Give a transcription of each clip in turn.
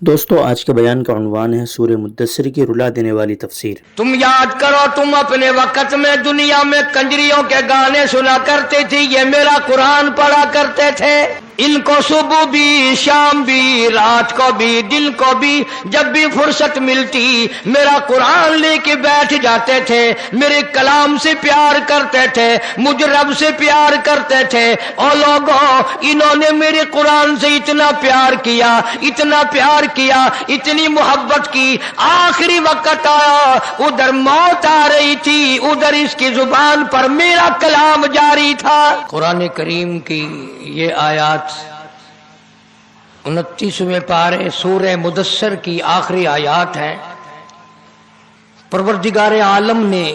دوستو آج کے بیان کا عنوان ہے سورہ مدثر کی رلا دینے والی تفسیر۔ تم یاد کرو تم اپنے وقت میں دنیا میں کنجریوں کے گانے سنا کرتے تھی، یہ میرا قرآن پڑھا کرتے تھے، ان کو صبح بھی شام بھی رات کو بھی دن کو بھی جب بھی فرصت ملتی میرا قرآن لے کے بیٹھ جاتے تھے، میرے کلام سے پیار کرتے تھے، مجھ رب سے پیار کرتے تھے۔ اور لوگوں انہوں نے میرے قرآن سے اتنا پیار کیا، اتنا پیار کیا، اتنی محبت کی، آخری وقت آیا ادھر موت آ رہی تھی، ادھر اس کی زبان پر میرا کلام جاری تھا۔ قرآن کریم کی یہ آیات 29ویں پارے سورہ مدثر کی آخری آیات ہیں۔ پروردگار عالم نے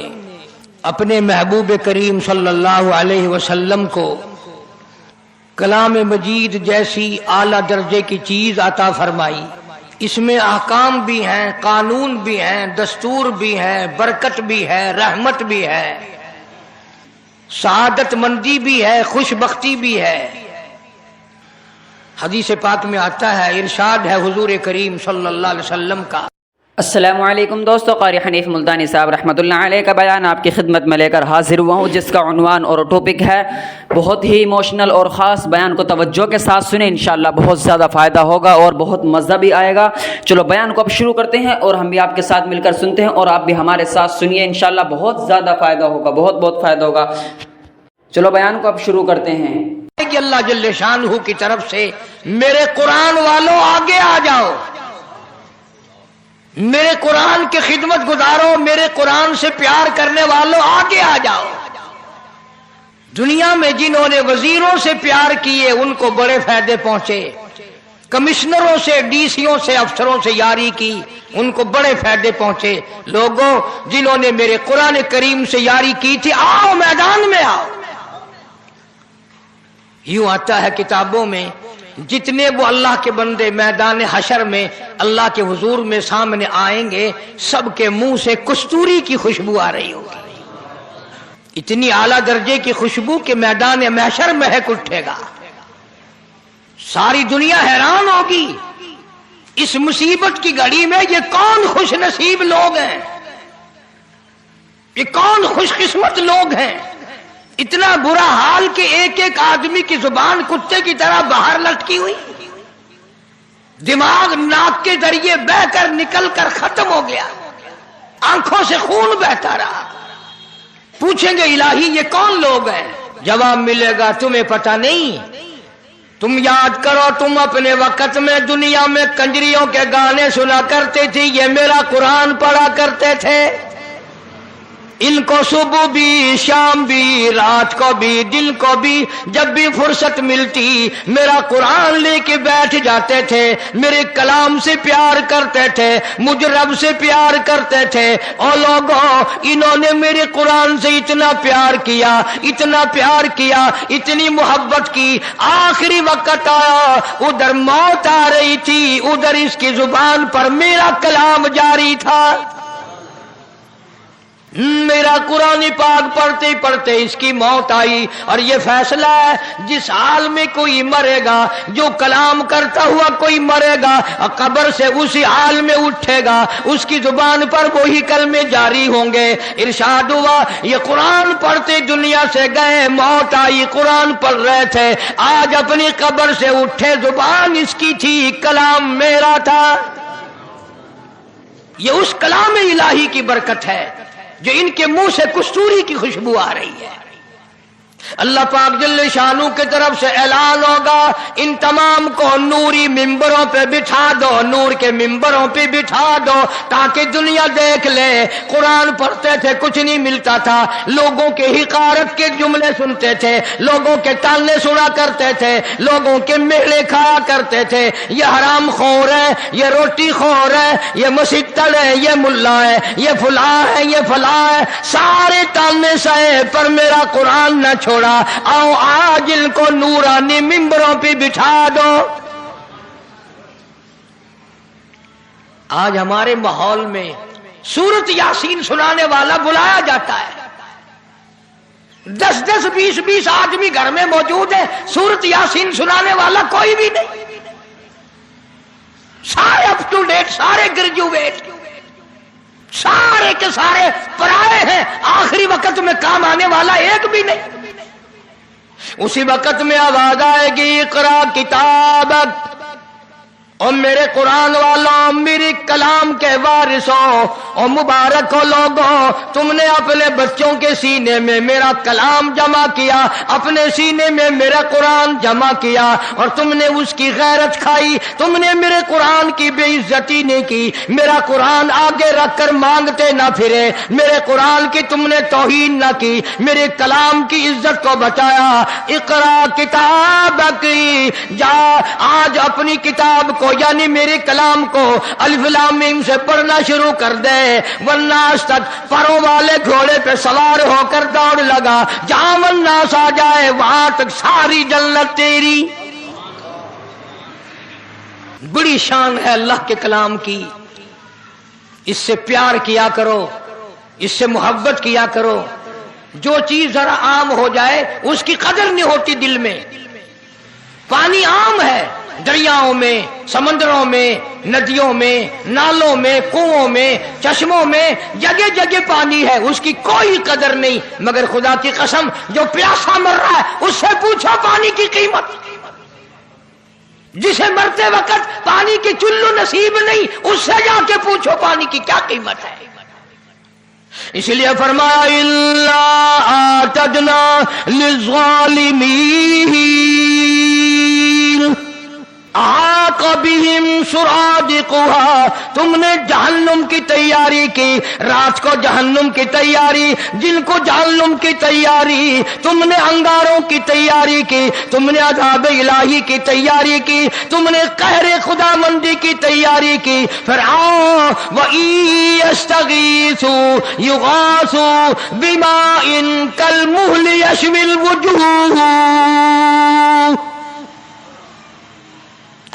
اپنے محبوب کریم صلی اللہ علیہ وسلم کو کلام مجید جیسی اعلیٰ درجے کی چیز عطا فرمائی، اس میں احکام بھی ہیں، قانون بھی ہیں، دستور بھی ہیں، برکت بھی ہے، رحمت بھی ہے، سعادت مندی بھی ہے، خوش بختی بھی ہے۔ حدیث پاک میں آتا ہے، ارشاد ہے حضور کریم صلی اللہ علیہ وسلم کا۔ السلام علیکم دوستو، قاری حنیف ملتانی صاحب رحمۃ اللہ علیہ کا بیان آپ کی خدمت میں لے کر حاضر ہوا ہوں، جس کا عنوان اور ٹاپک ہے بہت ہی ایموشنل اور خاص۔ بیان کو توجہ کے ساتھ سنیں، انشاءاللہ بہت زیادہ فائدہ ہوگا اور بہت مزہ بھی آئے گا۔ چلو بیان کو اب شروع کرتے ہیں اور ہم بھی آپ کے ساتھ مل کر سنتے ہیں اور آپ بھی ہمارے ساتھ سنیے، انشاءاللہ بہت زیادہ فائدہ ہوگا، بہت فائدہ ہوگا۔ چلو بیان کو اب شروع کرتے ہیں۔ کہ اللہ جل شانہ کی طرف سے میرے قرآن والوں آگے آ جاؤ، میرے قرآن کی خدمت گزارو، میرے قرآن سے پیار کرنے والوں آگے آ جاؤ۔ دنیا میں جنہوں نے وزیروں سے پیار کیے ان کو بڑے فائدے پہنچے، کمشنروں سے، ڈی سیوں سے، افسروں سے یاری کی ان کو بڑے فائدے پہنچے۔ لوگوں جنہوں نے میرے قرآن کریم سے یاری کی تھی، آؤ میدان میں آؤ۔ یوں آتا ہے کتابوں میں، جتنے وہ اللہ کے بندے میدان حشر میں اللہ کے حضور میں سامنے آئیں گے، سب کے منہ سے کستوری کی خوشبو آ رہی ہوگی، اتنی اعلیٰ درجے کی خوشبو کہ میدان محشر مہک اٹھے گا، ساری دنیا حیران ہوگی۔ اس مصیبت کی گھڑی میں یہ کون خوش نصیب لوگ ہیں، یہ کون خوش قسمت لوگ ہیں۔ اتنا برا حال کہ ایک ایک آدمی کی زبان کتے کی طرح باہر لٹکی ہوئی، دماغ ناک کے ذریعے بہ کر نکل کر ختم ہو گیا، آنکھوں سے خون بہتا رہا۔ پوچھیں گے الہی یہ کون لوگ ہیں؟ جواب ملے گا تمہیں پتہ نہیں۔ تم یاد کرو تم اپنے وقت میں دنیا میں کنجریوں کے گانے سنا کرتے تھی، یہ میرا قرآن پڑھا کرتے تھے، ان کو صبح بھی شام بھی رات کو بھی دن کو بھی جب بھی فرصت ملتی میرا قرآن لے کے بیٹھ جاتے تھے، میرے کلام سے پیار کرتے تھے، مجھ رب سے پیار کرتے تھے۔ اور لوگوں انہوں نے میرے قرآن سے اتنا پیار کیا، اتنا پیار کیا، اتنی محبت کی، آخری وقت آیا ادھر موت آ رہی تھی، ادھر اس کی زبان پر میرا کلام جاری تھا۔ میرا قرآن پاک پڑھتے پڑھتے اس کی موت آئی، اور یہ فیصلہ ہے جس حال میں کوئی مرے گا، جو کلام کرتا ہوا کوئی مرے گا، قبر سے اسی حال میں اٹھے گا، اس کی زبان پر وہی کلمے جاری ہوں گے۔ ارشاد ہوا یہ قرآن پڑھتے دنیا سے گئے، موت آئی، قرآن پڑھ رہے تھے، آج اپنی قبر سے اٹھے، زبان اس کی تھی، کلام میرا تھا۔ یہ اس کلام الہی کی برکت ہے جو ان کے منہ سے کستوری کی خوشبو آ رہی ہے۔ اللہ پاک جل شانہ کی طرف سے اعلان ہوگا، ان تمام کو نوری ممبروں پہ بٹھا دو، نور کے ممبروں پہ بٹھا دو، تاکہ دنیا دیکھ لے قرآن پڑھتے تھے کچھ نہیں ملتا تھا، لوگوں کے حقارت کے جملے سنتے تھے، لوگوں کے تانے سنا کرتے تھے، لوگوں کے میلے کھایا کرتے تھے، یہ حرام خور ہے، یہ روٹی خور ہے، یہ مسیتڑ ہے، یہ ملا ہے، یہ فلاں ہے، یہ فلاں ہے، سارے تانے سہے پر میرا قرآن نہ چھوڑا۔ آؤ آج ان کو نورانی ممبروں پہ بٹھا دو۔ آج ہمارے ماحول میں سورت یاسین سنانے والا بلایا جاتا ہے، 10 20 آدمی گھر میں موجود ہے، سورت یاسین سنانے والا کوئی بھی نہیں۔ سارے اپ ٹو ڈیٹ، سارے گریجویٹ، سارے کے سارے پرائے ہیں، آخری وقت میں کام آنے والا ایک بھی نہیں۔ اسی وقت میں آواز آئے گی اقرا کتابک، اور میرے قرآن والوں، میری کلام کے وارثوں اور مبارک ہو لوگوں، تم نے اپنے بچوں کے سینے میں میرا کلام جمع کیا، اپنے سینے میں میرا قرآن جمع کیا، اور تم نے اس کی غیرت کھائی، تم نے میرے قرآن کی بے عزتی نہیں کی، میرا قرآن آگے رکھ کر مانگتے نہ پھرے، میرے قرآن کی تم نے توہین نہ کی، میرے کلام کی عزت کو بچایا۔ اقرا کتابک، جا آج اپنی کتاب کو یعنی میرے کلام کو الف لام میم سے پڑھنا شروع کر دے، ورنہ آج تک پروں والے گھوڑے پہ سوار ہو کر دوڑ لگا، جہاں والناس آ جائے وہاں تک ساری جنت تیری۔ بڑی شان ہے اللہ کے کلام کی، اس سے پیار کیا کرو، اس سے محبت کیا کرو۔ جو چیز ذرا عام ہو جائے اس کی قدر نہیں ہوتی دل میں۔ پانی عام ہے، دریاؤں میں، سمندروں میں، ندیوں میں، نالوں میں، کنووں میں، چشموں میں، جگہ جگہ پانی ہے، اس کی کوئی قدر نہیں، مگر خدا کی قسم جو پیاسا مر رہا ہے اس سے پوچھو پانی کی قیمت۔ جسے مرتے وقت پانی کی چلو نصیب نہیں، اس سے جا کے پوچھو پانی کی کیا قیمت ہے۔ اس لیے فرمایا الا اعتدنا للظالمین احاط بہم سرادقها، تم نے جہنم کی تیاری کی، رات کو جہنم کی تیاری، جن کو جہنم کی تیاری، تم نے انگاروں کی تیاری کی، تم نے عذاب الہی کی تیاری کی، تم نے قہر خدا مندی کی تیاری کی۔ پھر آؤ وَإِن يَسْتَغِيثُوا يُغَاثُوا بِمَاءٍ كَالْمُهْلِ يَشْوِي الْوُجُوهَ،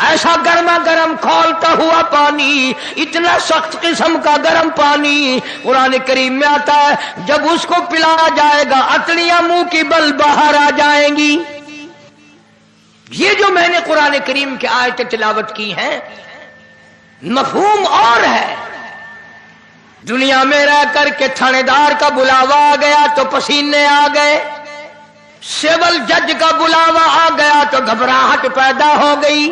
ایسا گرما گرم کھولتا ہوا پانی، اتنا سخت قسم کا گرم پانی قرآن کریم میں آتا ہے، جب اس کو پلایا جائے گا اتڑیاں منہ کی بل باہر آ جائیں گی۔ یہ جو میں نے قرآن کریم کی آیتیں تلاوت کی ہیں، مفہوم اور ہے۔ دنیا میں رہ کر کے تھانے دار کا بلاوا آ گیا تو پسینے آ گئے، سول جج کا بلاوا آ گیا تو گھبراہٹ پیدا ہو گئی،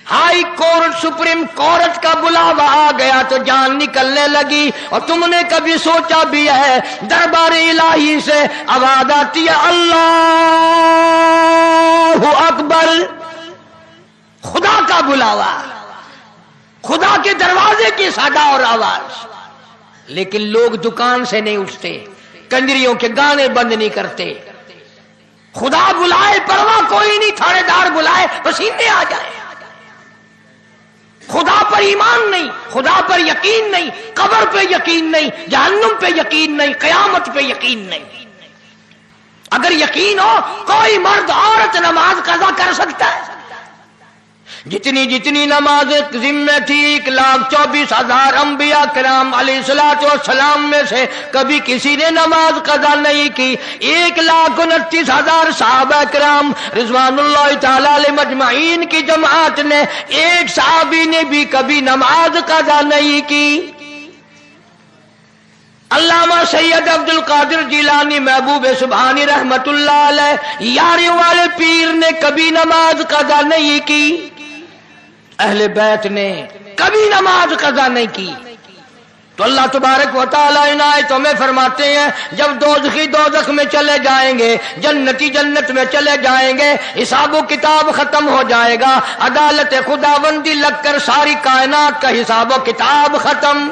ہائی کورٹ سپریم کورٹ کا بلاوا آ گیا تو جان نکلنے لگی۔ اور تم نے کبھی سوچا بھی ہے دربار الہی سے آواز آتی ہے اللہ اکبر، خدا کا بلاوا، خدا کے دروازے کی صدا اور آواز، لیکن لوگ دکان سے نہیں اٹھتے، کنجریوں کے گانے بند نہیں کرتے۔ خدا بلائے پرواہ کوئی نہیں، تھانے دار بلائے پسینے آ جائے۔ خدا پر ایمان نہیں، خدا پر یقین نہیں، قبر پہ یقین نہیں، جہنم پہ یقین نہیں، قیامت پہ یقین نہیں۔ اگر یقین ہو کوئی مرد عورت نماز قضا کر سکتا ہے۔ جتنی جتنی نمازیں ذمہ تھی 1,24,000 انبیاء کرام علیہ الصلوۃ والسلام میں سے کبھی کسی نے نماز قضا نہیں کی۔ 1,29,000 صحابہ کرام رضوان اللہ تعالی علیہ مجمعین کی جماعت نے ایک صحابی نے بھی کبھی نماز قضا نہیں کی۔ علامہ سید عبد القادر جیلانی محبوب سبحانی رحمت اللہ علیہ یاری والے پیر نے کبھی نماز قضا نہیں کی، اہل بیت نے کبھی نماز قضا نہیں کی۔ تو اللہ تبارک و تعالی عنایتوں میں فرماتے ہیں جب دوزخی دوزخ میں چلے جائیں گے، جنتی جنت میں چلے جائیں گے، حساب و کتاب ختم ہو جائے گا، عدالت خداوندی لگ کر ساری کائنات کا حساب و کتاب ختم۔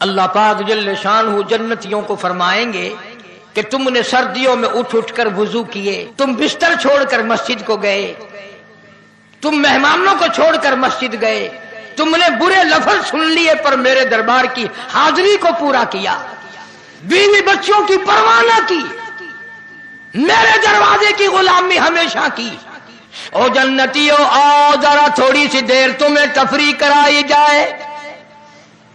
اللہ پاک جل شانہ جنتیوں کو فرمائیں گے کہ تم نے سردیوں میں اٹھ اٹھ کر وضو کیے، تم بستر چھوڑ کر مسجد کو گئے، تم مہمانوں کو چھوڑ کر مسجد گئے، تم نے برے لفظ سن لیے پر میرے دربار کی حاضری کو پورا کیا، بیوی بچوں کی پرواہ نہ کی، میرے دروازے کی غلامی ہمیشہ کی۔ او جنتیوں آؤ ذرا تھوڑی سی دیر تمہیں تفریح کرائی جائے۔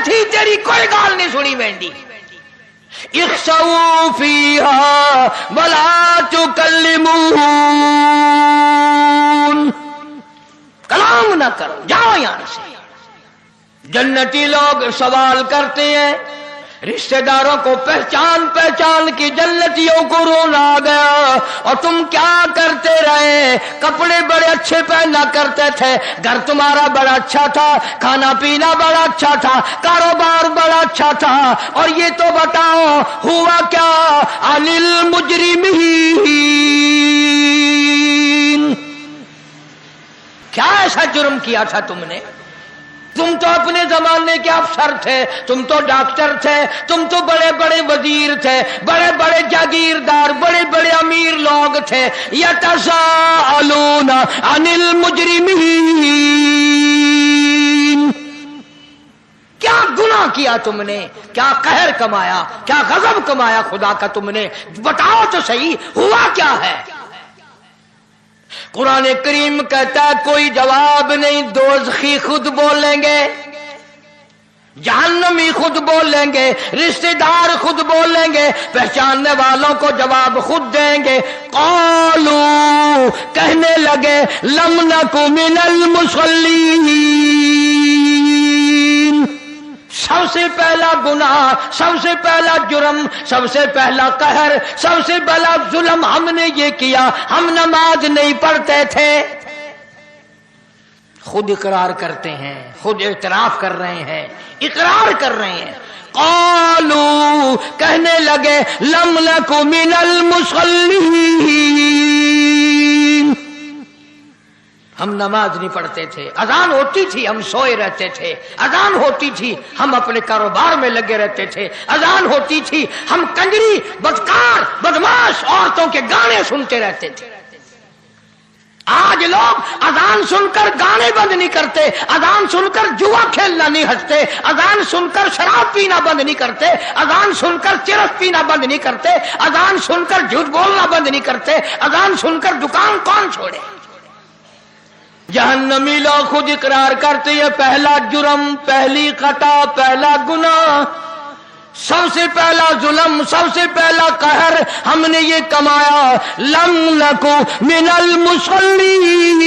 تھی تیری کوئی گال نہیں سنی ویندی اخسؤوا فیہا ولا تکلمون کلام نہ کرو جاؤ یہاں سے جنتی لوگ سوال کرتے ہیں رشتہ داروں کو پہچان کی جنتیوں کو رونا آ گیا اور تم کیا کرتے رہے کپڑے بڑے اچھے پہنا کرتے تھے گھر تمہارا بڑا اچھا تھا کھانا پینا بڑا اچھا تھا کاروبار بڑا اچھا تھا اور یہ تو بتاؤ ہوا کیا عن المجرمین کیا ایسا جرم کیا تھا تم نے تم تو اپنے زمانے کے افسر تھے تم تو ڈاکٹر تھے تم تو بڑے بڑے وزیر تھے بڑے بڑے جاگیردار بڑے بڑے امیر لوگ تھے یتساءلون عن المجرمین کیا گناہ کیا تم نے کیا قہر کمایا کیا غضب کمایا خدا کا تم نے بتاؤ تو صحیح ہوا کیا ہے قرآن کریم کہتا ہے کوئی جواب نہیں دوزخی خود بولیں گے جہنمی خود بولیں گے رشتہ دار خود بولیں گے پہچاننے والوں کو جواب خود دیں گے قالوا کہنے لگے لم نک من المصلین سب سے پہلا گناہ سب سے پہلا جرم سب سے پہلا قہر سب سے پہلا ظلم ہم نے یہ کیا ہم نماز نہیں پڑھتے تھے خود اقرار کرتے ہیں خود اعتراف کر رہے ہیں اقرار کر رہے ہیں قالوا کہنے لگے لم نک من المصلین ہم نماز نہیں پڑھتے تھے اذان ہوتی تھی ہم سوئے رہتے تھے اذان ہوتی تھی ہم اپنے کاروبار میں لگے رہتے تھے اذان ہوتی تھی ہم کنجری بدکار بدماش عورتوں کے گانے سنتے رہتے تھے آج لوگ اذان سن کر گانے بند نہیں کرتے اذان سن کر جوا کھیلنا نہیں ہٹتے اذان سن کر شراب پینا بند نہیں کرتے اذان سن کر چرس پینا بند نہیں کرتے اذان سن کر جھوٹ بولنا بند نہیں کرتے اذان سن کر دکان کون چھوڑے جہنمی لوگ خود اقرار کرتے ہیں پہلا جرم پہلی خطا پہلا گناہ سب سے پہلا ظلم سب سے پہلا قہر ہم نے یہ کمایا لم نکو من المصلین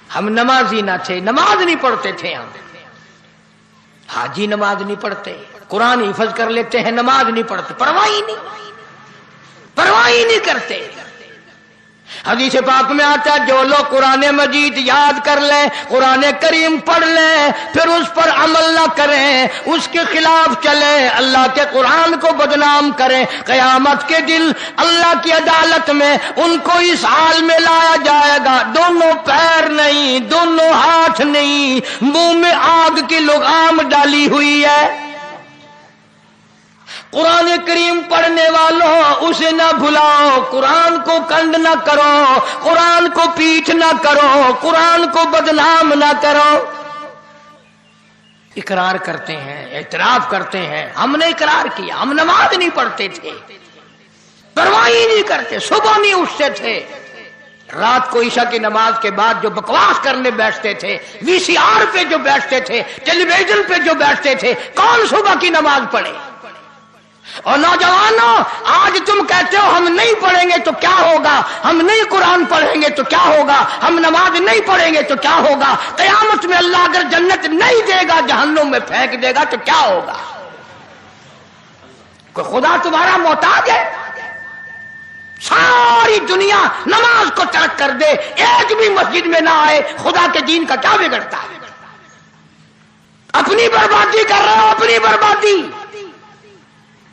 ہم نمازی نہ تھے نماز نہیں پڑھتے تھے ہم حاجی نماز نہیں پڑھتے قرآن حفظ کر لیتے ہیں نماز نہیں پڑھتے پرواہ ہی نہیں کرتے حدیث پاک میں آتا ہے جو لوگ قرآن مجید یاد کر لیں قرآن کریم پڑھ لیں پھر اس پر عمل نہ کریں اس کے خلاف چلیں اللہ کے قرآن کو بدنام کریں قیامت کے دن اللہ کی عدالت میں ان کو اس حال میں لایا جائے گا دونوں پیر نہیں دونوں ہاتھ نہیں منہ میں آگ کی لگام ڈالی ہوئی ہے قرآن کریم پڑھنے والوں اسے نہ بھلاؤ قرآن کو کنڈ نہ کرو قرآن کو پیٹھ نہ کرو قرآن کو بدنام نہ کرو اقرار کرتے ہیں اعتراف کرتے ہیں ہم نے اقرار کیا ہم نماز نہیں پڑھتے تھے پرواہ ہی نہیں کرتے صبح نہیں اٹھتے تھے رات کو عشاء کی نماز کے بعد جو بکواس کرنے بیٹھتے تھے وی سی آر پہ جو بیٹھتے تھے ٹیلی ویژن پہ جو بیٹھتے تھے کون صبح کی نماز پڑھے اور نوجوانوں آج تم کہتے ہو ہم نہیں پڑھیں گے تو کیا ہوگا ہم نہیں قرآن پڑھیں گے تو کیا ہوگا ہم نماز نہیں پڑھیں گے تو کیا ہوگا قیامت میں اللہ اگر جنت نہیں دے گا جہنم میں پھینک دے گا تو کیا ہوگا کوئی خدا تمہارا محتاج ہے ساری دنیا نماز کو ترک کر دے ایک بھی مسجد میں نہ آئے خدا کے دین کا کیا بگڑتا ہے اپنی بربادی کر رہے ہو اپنی بربادی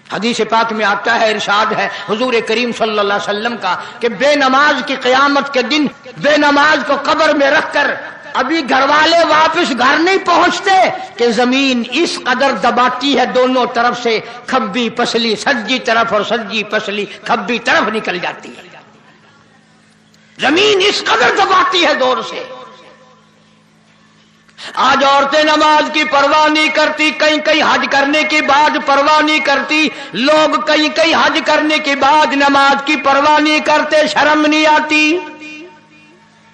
حدیث پاک میں آتا ہے ارشاد ہے حضور کریم صلی اللہ علیہ وسلم کا کہ بے نماز کی قیامت کے دن بے نماز کو قبر میں رکھ کر ابھی گھر والے واپس گھر نہیں پہنچتے کہ زمین اس قدر دباتی ہے دونوں طرف سے کھبی پسلی سجی طرف اور سجی پسلی کھبی طرف نکل جاتی ہے زمین اس قدر دباتی ہے دور سے آج عورتیں نماز کی پرواہ نہیں کرتی کہیں کہیں حج کرنے کے بعد پرواہ نہیں کرتی لوگ کہیں کہیں حج کرنے کے بعد نماز کی پرواہ نہیں کرتے شرم نہیں آتی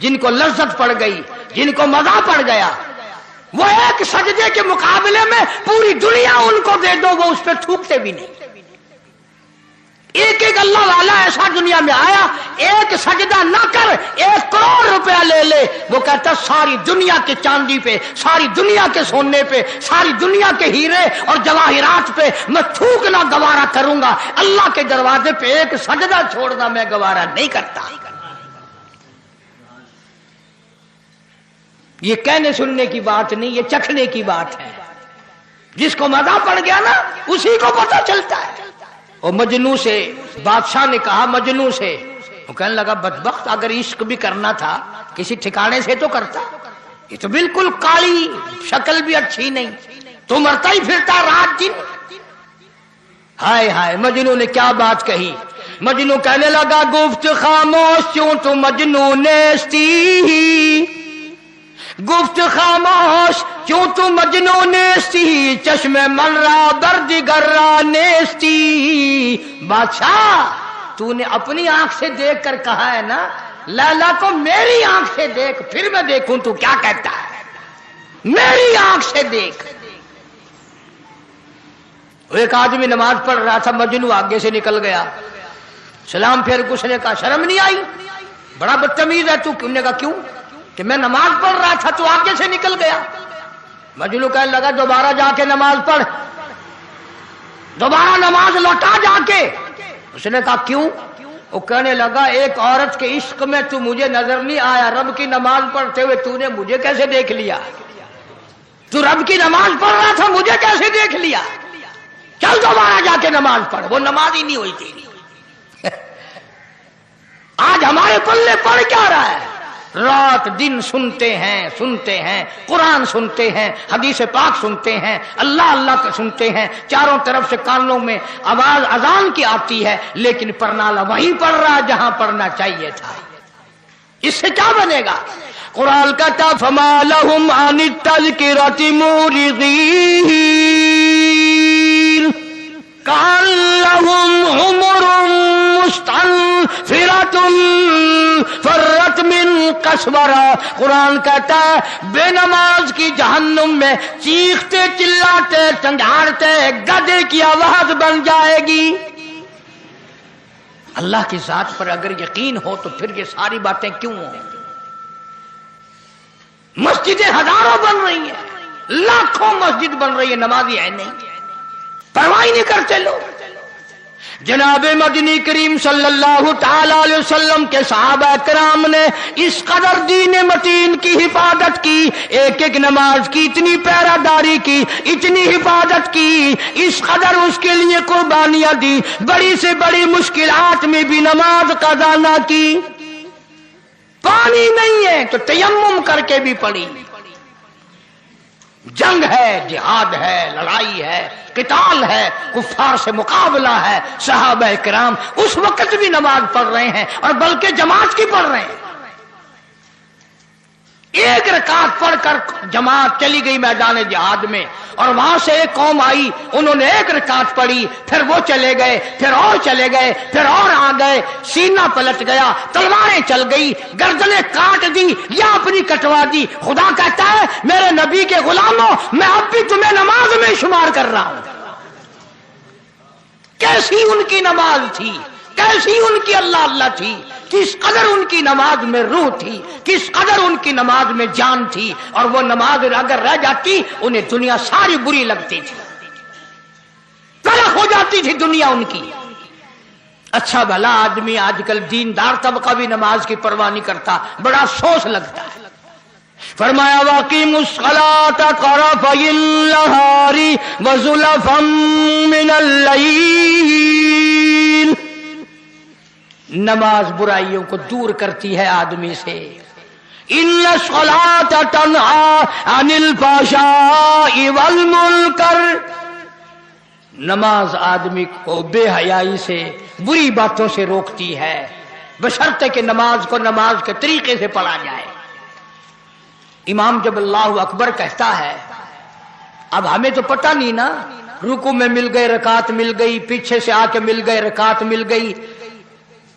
جن کو لذت پڑ گئی، جن کو مزہ پڑ گیا، وہ ایک سجدے کے مقابلے میں پوری دنیا ان کو دے دو، وہ اس پہ تھوکتے بھی نہیں۔ ایک ایک اللہ والا ایسا دنیا میں آیا، ایک سجدہ نہ کر 1 کروڑ روپیہ لے لے، وہ کہتا ساری دنیا کے چاندی پہ، ساری دنیا کے سونے پہ، ساری دنیا کے ہیرے اور جواہرات پہ میں تھوکنا گوارا کروں گا، اللہ کے دروازے پہ ایک سجدہ چھوڑنا میں گوارا نہیں کرتا۔ یہ کہنے سننے کی بات نہیں، یہ چکھنے کی بات ہے۔ جس کو مزہ پڑ گیا نا اسی کو پتہ چلتا ہے۔ اور مجنوں سے بادشاہ نے کہا، مجنوں سے، وہ کہنے لگا بدبخت، اگر عشق بھی کرنا تھا کسی ٹھکانے سے تو کرتا، یہ تو بالکل کالی، شکل بھی اچھی نہیں، تو مرتا ہی پھرتا رات دن۔ ہائے ہائے، مجنوں نے کیا بات کہی۔ مجنوں کہنے لگا گفت خاموش کیوں تو مجنوں نیستی، گفت خاموش کیوں تو مجنوں نیستی، چشم من را بردگر را نیستی۔ بادشاہ تو نے اپنی آنکھ سے دیکھ کر کہا ہے نا، لیلا کو میری آنکھ سے دیکھ پھر میں دیکھوں تو کیا کہتا ہے، میری آنکھ سے دیکھ۔ ایک آدمی نماز پڑھ رہا تھا، مجنوں آگے سے نکل گیا، سلام پھر کچھ نے کہا شرم نہیں آئی، بڑا بدتمیز ہے تو۔ کیوں نے کہا کیوں؟ کہ میں نماز پڑھ رہا تھا تو آگے سے نکل گیا۔ مجنوں کہنے لگا دوبارہ جا کے نماز پڑھ، دوبارہ نماز لوٹا جا کے۔ اس نے کہا کیوں؟ وہ کہنے لگا ایک عورت کے عشق میں تو مجھے نظر نہیں آیا، رب کی نماز پڑھتے ہوئے تو نے مجھے کیسے دیکھ لیا؟ تو رب کی نماز پڑھ رہا تھا، مجھے کیسے دیکھ لیا؟ چل دوبارہ جا کے نماز پڑھ۔ وہ نماز ہی نہیں ہوئی تھی۔ آج ہمارے پلے پڑ کیا رہا ہے؟ رات دن سنتے ہیں قرآن سنتے ہیں، حدیث پاک سنتے ہیں، اللہ اللہ کا سنتے ہیں، چاروں طرف سے کانوں میں آواز اذان کی آتی ہے، لیکن پرنالہ وہیں پڑھ رہا جہاں پڑھنا چاہیے تھا۔ اس سے کیا بنے گا؟ قرآن کہتا فما لہم عن التذکرۃ معرضین کأنہم حمر مستنفرۃ فرت من قسورہ۔ قرآن کہتا ہے بے نماز کی جہنم میں چیختے چلاتے چنگھاڑتے گدھے کی آواز بن جائے گی۔ اللہ کی ذات پر اگر یقین ہو تو پھر یہ ساری باتیں کیوں ہوں؟ مسجدیں ہزاروں بن رہی ہیں، لاکھوں مسجد بن رہی ہے، نمازی ہے نہیں، پرواہ نہیں کرتے لوگ۔ جناب مدنی کریم صلی اللہ تعالی علیہ وسلم کے صحابہ کرام نے اس قدر دین متین کی حفاظت کی، ایک ایک نماز کی اتنی پہرہ داری کی، اتنی حفاظت کی، اس قدر اس کے لیے قربانیاں دی، بڑی سے بڑی مشکلات میں بھی نماز قضا نہ کی۔ پانی نہیں ہے تو تیمم کر کے بھی پڑھی۔ جنگ ہے، جہاد ہے، لڑائی ہے، قتال ہے، کفار سے مقابلہ ہے، صحابہ کرام اس وقت بھی نماز پڑھ رہے ہیں، اور بلکہ جماعت کی پڑھ رہے ہیں۔ ایک رکعت پڑھ کر جماعت چلی گئی میدان جہاد میں، اور وہاں سے ایک قوم آئی، انہوں نے ایک رکعت پڑھی، پھر وہ چلے گئے، پھر اور چلے گئے، پھر اور آ گئے، سینہ پلٹ گیا، تلواریں چل گئی، گردنیں کاٹ دی یا اپنی کٹوا دی۔ خدا کہتا ہے میرے نبی کے غلاموں، میں اب بھی تمہیں نماز میں شمار کر رہا ہوں۔ کیسی ان کی نماز تھی، کیسی ان کی اللہ اللہ تھی، کس قدر ان کی نماز میں روح تھی، کس قدر ان کی نماز میں جان تھی، اور وہ نماز اگر رہ جاتی انہیں دنیا ساری بری لگتی تھی، تلخ ہو جاتی تھی دنیا ان کی۔ اچھا بھلا آدمی آج کل دیندار طبقہ بھی نماز کی پرواہ نہیں کرتا، بڑا افسوس لگتا ہے۔ فرمایا واقیموا الصلاۃ طرفی النہار وزلفا من اللیل۔ نماز برائیوں کو دور کرتی ہے آدمی سے۔ ان الصلاۃ تنہی عن الفحشاء والمنکر۔ نماز آدمی کو بے حیائی سے، بری باتوں سے روکتی ہے، بشرطے کہ نماز کو نماز کے طریقے سے پڑھا جائے۔ امام جب اللہ اکبر کہتا ہے، اب ہمیں تو پتہ نہیں نا، رکوع میں مل گئے رکعت مل گئی، پیچھے سے آ کے مل گئے رکعت مل گئی،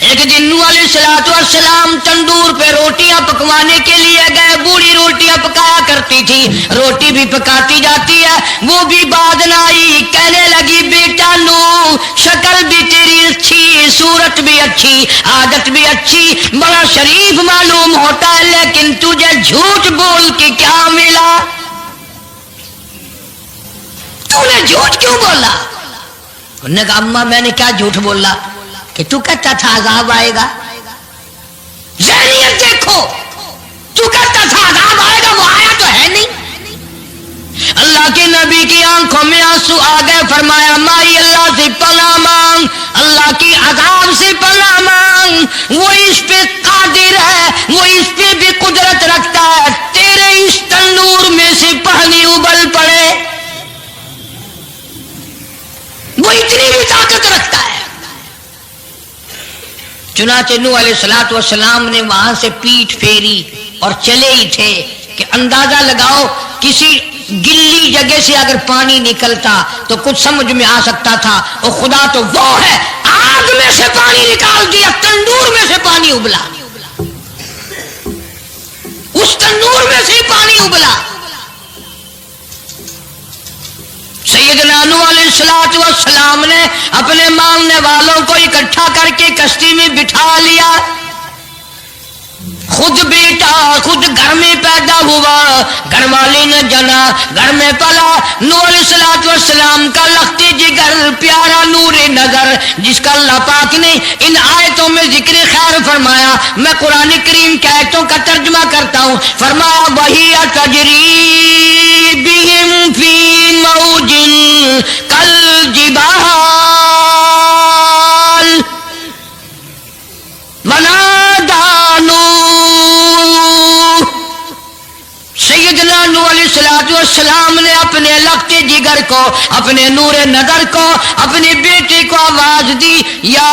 ایک دن نوح علیہ السلام تندور پہ روٹیاں پکوانے کے لیے گئے. بوڑھی روٹیاں پکایا کرتی تھی, روٹی بھی پکاتی جاتی ہے, وہ بھی بعد نہ آئی. کہنے لگی بیٹا نوح, شکل بھی تیری اچھی, صورت بھی اچھی, عادت بھی اچھی, بڑا شریف معلوم ہوتا ہے, لیکن تجھے جھوٹ بول کے کیا ملا؟ تو نے جھوٹ کیوں بولا؟ انہوں نے کہا اماں میں نے کیا جھوٹ بولا کہ تو کہتا تھا عذاب آئے گا. ذہنیت دیکھو, تو کہتا تھا عذاب آئے گا, وہ آیا تو ہے نہیں. اللہ کے نبی کی آنکھوں میں آنسو آ گئے. فرمایا مائی اللہ سے پناہ مانگ, اللہ کی عذاب سے پناہ مانگ. وہ اس پہ قادر ہے, وہ اس پہ بھی قدرت رکھتا ہے. تیرے اس تنور میں سے پانی ابل پڑے, وہ اتنی بھی طاقت رکھتا ہے. چنانچہ نوح علیہ السلام نے وہاں سے پیٹھ پھیری اور چلے ہی تھے کہ اندازہ لگاؤ کسی گلی جگہ سے اگر پانی نکلتا تو کچھ سمجھ میں آ سکتا تھا. اور خدا تو وہ ہے, آگ میں سے پانی نکال دیا, تندور میں سے پانی ابلا, اس تندور میں سے پانی ابلا. سیدنا نوح علیہ السلام نے اپنے ماننے والوں کو اکٹھا کر کے کشتی میں بٹھا لیا. خود بیٹا خود گھر میں پیدا ہوا, گھر والی نے جنا, گھر میں پلا. نوح علیہ السلام کا لخت جگر, پیارا نور نظر, جس کا اللہ پاک نے ان آیتوں میں ذکر خیر فرمایا. میں قرآن کریم کی آیتوں کا ترجمہ کرتا ہوں. فرمایا وہی تجری بہم فی موج کالجبال ونادى نوح. سیدنا نوح علیہ السلام نے اپنے لخت جگر کو, اپنے نور نظر کو, اپنے بیٹے کو آواز دی, یا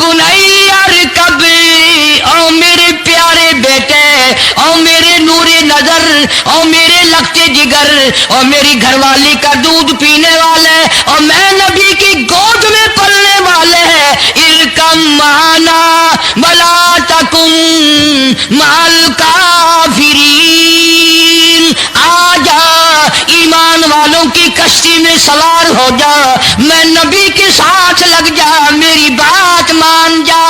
بنی ارکب, او میرے پیارے بیٹے, او میرے نور نظر, او میرے لخت جگر, او میری گھر والی کا دودھ پینے والے, اور میں نبی کی گود میں پلنے والے ہیں, ارکم معنا ولا تکن مع الکافرین. آ جا, ایمان والوں کی کشتی میں سوار ہو جا, میں نبی کے ساتھ لگ جا, میری بات مان جا.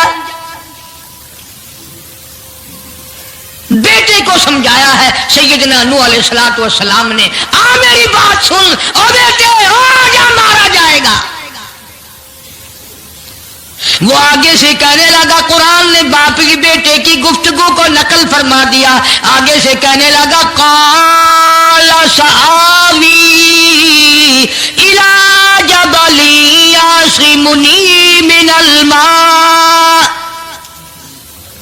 بیٹے کو سمجھایا ہے سیدنا نوح علیہ السلام نے, آ میری بات سن, او بیٹے آ جا, مارا جائے گا. وہ آگے سے کہنے لگا, قرآن نے باپ کی بیٹے کی گفتگو کو نقل فرما دیا. آگے سے کہنے لگا قال سآوی الی جبل یعصمنی من الماء.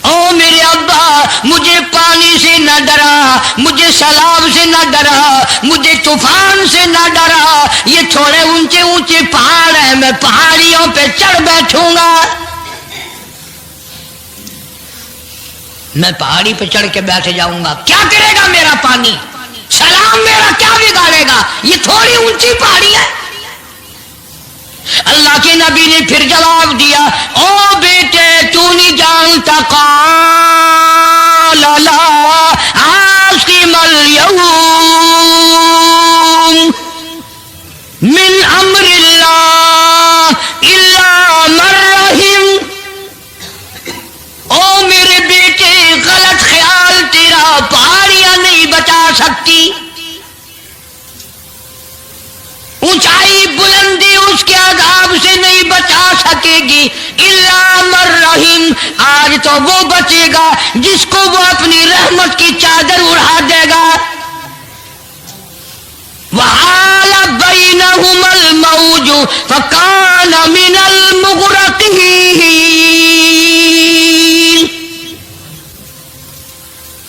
او میرے ابا, مجھے پانی سے نہ ڈرا, مجھے سیلاب سے نہ ڈرا, مجھے طوفان سے نہ ڈرا. یہ تھوڑے اونچے اونچے پہاڑ ہیں, میں پہاڑیوں پہ چڑھ بیٹھوں گا, میں پہاڑی پہ چڑھ کے بیٹھ جاؤں گا. کیا کرے گا میرا پانی, سیلاب میرا کیا بگاڑے گا, یہ تھوڑی اونچی پہاڑی ہے. اللہ کے نبی نے پھر جواب دیا, او بیٹے تو نہیں جانتا, قال لا عاصم اليوم من امر اللہ الا من رحم. او میرے بیٹے, غلط خیال تیرا, پہاڑیاں نہیں بچا سکتی, اونچائی بلندی اس کے عذاب سے نہیں بچا سکے گی, الا من رحم. آج تو وہ بچے گا جس کو وہ اپنی رحمت کی چادر اڑا دے گا. وحال بینہم الموج فکان من المغرقین.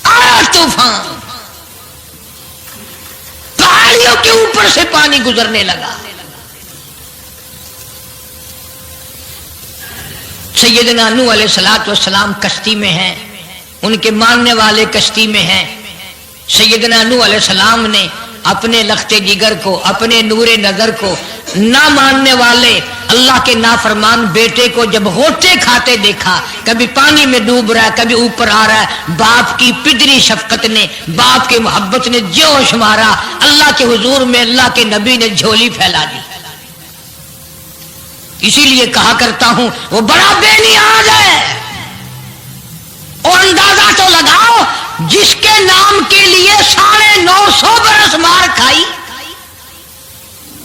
آیا طوفان, پہاڑیوں کے اوپر سے پانی گزرنے لگا. سیدنا نوح علیہ السلام کشتی میں ہیں, ان کے ماننے والے کشتی میں ہیں. سیدنا نوح علیہ السلام نے اپنے لخت جگر کو, اپنے نور نظر کو, نہ ماننے والے اللہ کے نافرمان بیٹے کو جب غوطے کھاتے دیکھا، کبھی پانی میں ڈوب رہا ہے کبھی اوپر آ رہا ہے، باپ کی پدری شفقت نے، باپ کی محبت نے جوش مارا، اللہ کے حضور میں اللہ کے نبی نے جھولی پھیلا دی۔ اسی لیے کہا کرتا ہوں وہ بڑا بے نیاز ہے، اور اندازہ تو لگاؤ جس کے نام کے لیے 950 برس مار کھائی،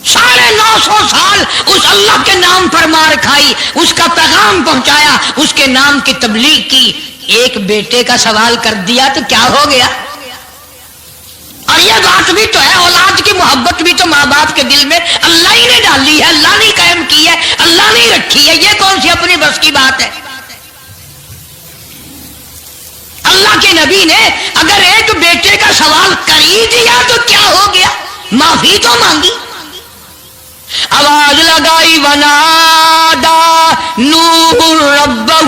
950 سال اس اللہ کے نام پر مار کھائی، اس کا پیغام پہنچایا، اس کے نام کی تبلیغ کی، ایک بیٹے کا سوال کر دیا تو کیا ہو گیا؟ اور یہ بات بھی تو ہے، اولاد کی محبت بھی تو ماں باپ کے دل میں اللہ ہی نے ڈالی ہے، اللہ نے قائم کی ہے، اللہ نے رکھی ہے، یہ کون سی اپنی بس کی بات ہے؟ اللہ کے نبی نے اگر ایک بیٹے کا سوال کر ہی دیا تو کیا ہو گیا؟ معافی تو مانگی، آواز لگائی، ونادا نوح ربہ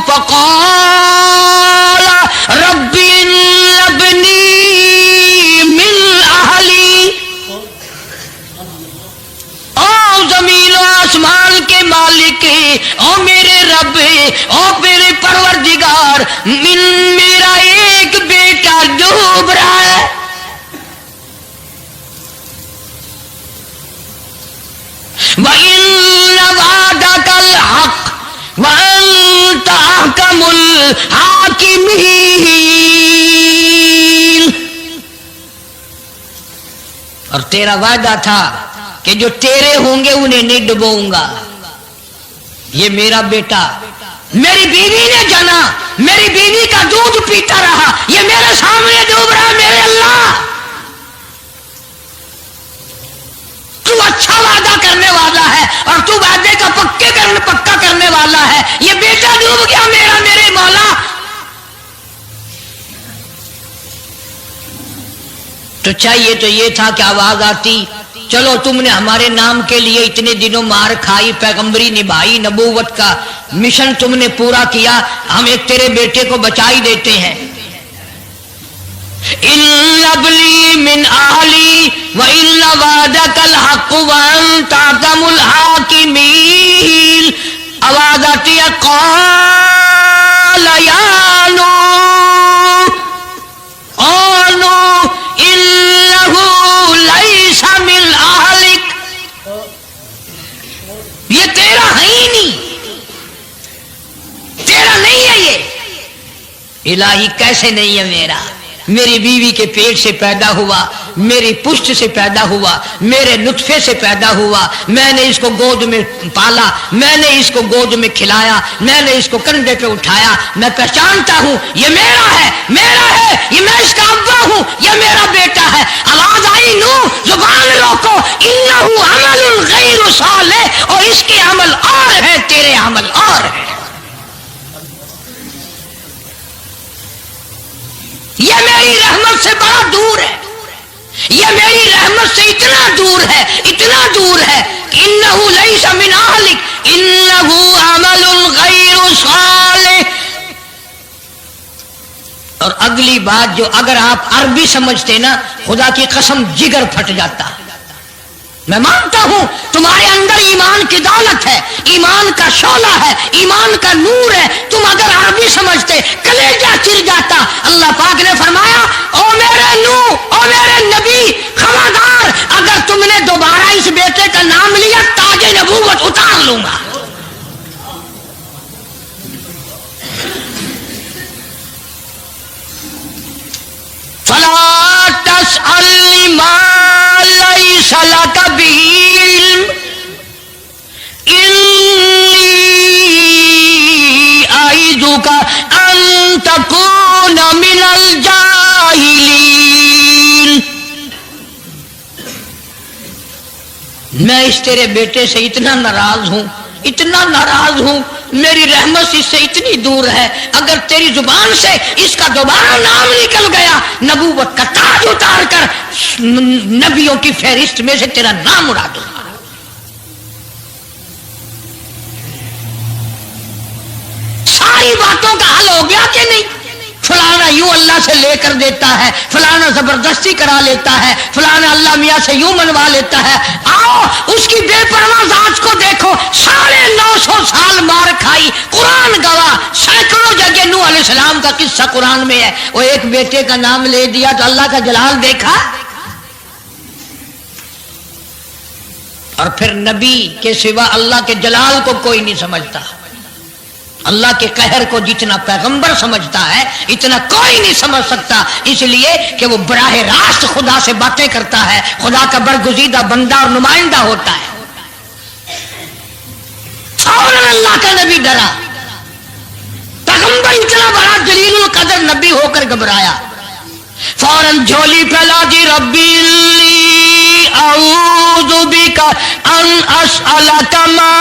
فقال رب ابنی من اہلی۔ او زمین و آسمان کے مالک، او میرے رب، او میرے پروردگار، میرا ایک بیٹا ڈوب رہا ہے۔ وَإِنَّ وَعْدَكَ الْحَقُّ وَأَنْتَ أَحْكَمُ الْحَاكِمِينَ۔ اور تیرا وعدہ تھا کہ جو تیرے ہوں گے انہیں نہیں ڈبوؤں گا۔ یہ میرا بیٹا میری بیوی نے جنا، میری بیوی کا دودھ پیتا رہا، یہ میرے سامنے ڈوب رہا، میرے اللہ تو اچھا وعدہ کرنے والا ہے، اور تو وعدے کا پکا کرنے والا ہے، یہ بیٹا ڈوب گیا میرا، میرے مولا۔ تو چاہیے تو یہ تھا کہ آواز آتی، چلو تم نے ہمارے نام کے لیے اتنے دنوں مار کھائی، پیغمبری نبھائی، نبوت کا مشن تم نے پورا کیا، ہم ایک تیرے بیٹے کو بچا ہی دیتے ہیں۔ ان ابلی من اہلی وان وعدک الحق وانت احکم الحاکمین۔ آواز آتی ہے، قال یا نوح، او نوح انہ لیس من اہلک، یہ تیرا ہے ہی نہیں، تیرا نہیں ہے یہ۔ الہی کیسے نہیں ہے میرا؟ میری بیوی کے پیٹ سے پیدا ہوا، میری پشت سے پیدا ہوا، میرے نطفے سے پیدا ہوا، میں نے اس کو گود میں پالا، میں نے اس کو گود میں کھلایا، میں نے اس کو کندھے پہ اٹھایا، میں پہچانتا ہوں یہ میرا ہے، یہ میں اس کا ابا ہوں، یہ میرا بیٹا ہے۔ آواز آئی، نوح زبان روکو، انہ عمل غیر صالح، اور اس کے عمل اور ہے، تیرے عمل اور ہے۔ یہ میری رحمت سے بڑا دور ہے، یہ میری رحمت سے اتنا دور ہے، اتنا دور ہے کہ انہ لیس من اہلک انہ عمل غیر صالح۔ اور اگلی بات جو اگر آپ عربی سمجھتے نا، خدا کی قسم جگر پھٹ جاتا۔ میں مانتا ہوں تمہارے اندر ایمان کی دولت ہے، ایمان کا شعلہ ہے، ایمان کا نور ہے، تم اگر عربی سمجھتے کلیجہ چر جاتا۔ اللہ پاک نے فرمایا، او میرے نوح، او میرے نبی، خبردار اگر تم نے دوبارہ اس بیٹے کا نام لیا تاج نبوت اتار لوں گا۔ فلا تسأل ما ليس لك به علم إني أعظك أن تكون من الجاهلين۔ میں اس تیرے بیٹے سے اتنا ناراض ہوں، اتنا ناراض ہوں، میری رحمت اس سے اتنی دور ہے، اگر تیری زبان سے اس کا دوبارہ نام نکل گیا، نبوت کا تاج اتار کر نبیوں کی فہرست میں سے تیرا نام اڑا دوں گا۔ ساری باتوں کا حل ہو گیا کہ نہیں؟ فلانا یوں اللہ سے لے کر دیتا ہے، فلانا زبردستی کرا لیتا ہے، فلانا اللہ میاں سے یوں منوا لیتا ہے۔ آؤ اس کی بے پرواہ ذات کو دیکھو، بڑھائی. قرآن گواہ سینکڑوں جگہ نوح علیہ السلام کا قصہ قرآن میں ہے. وہ ایک بیٹے کا نام لے دیا تو اللہ کا جلال دیکھا. اور پھر نبی کے سوا اللہ کے جلال کو کوئی نہیں سمجھتا. اللہ کے قہر کو جتنا پیغمبر سمجھتا ہے اتنا کوئی نہیں سمجھ سکتا، اس لیے کہ وہ براہ راست خدا سے باتیں کرتا ہے، خدا کا برگزیدہ بندہ اور نمائندہ ہوتا ہے. فوراً اللہ کا نبی ڈرا. پیغمبر اتنا بڑا جلیل القدر نبی ہو کر گھبرایا. فوراً جھولی پھیلا دی، ربی اعوذ بک ان اسألک ما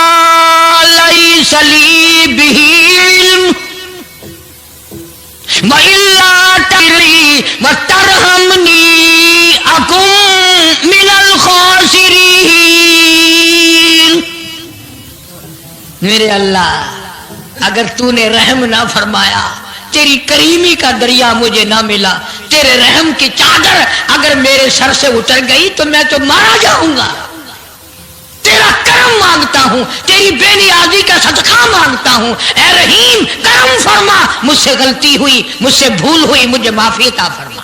لیس لی بہ علم وإلا تغفر وترحمنی اکن من الخاسرین. میرے اللہ اگر تو نے رحم نہ فرمایا، تیری کریمی کا دریا مجھے نہ ملا، تیرے رحم کی چادر اگر میرے سر سے اتر گئی تو میں تو مارا جاؤں گا. تیرا کرم مانگتا ہوں، تیری بے نیازی کا صدقہ مانگتا ہوں. اے رحیم کرم فرما، مجھ سے غلطی ہوئی، مجھ سے بھول ہوئی، مجھے معافی عطا فرما.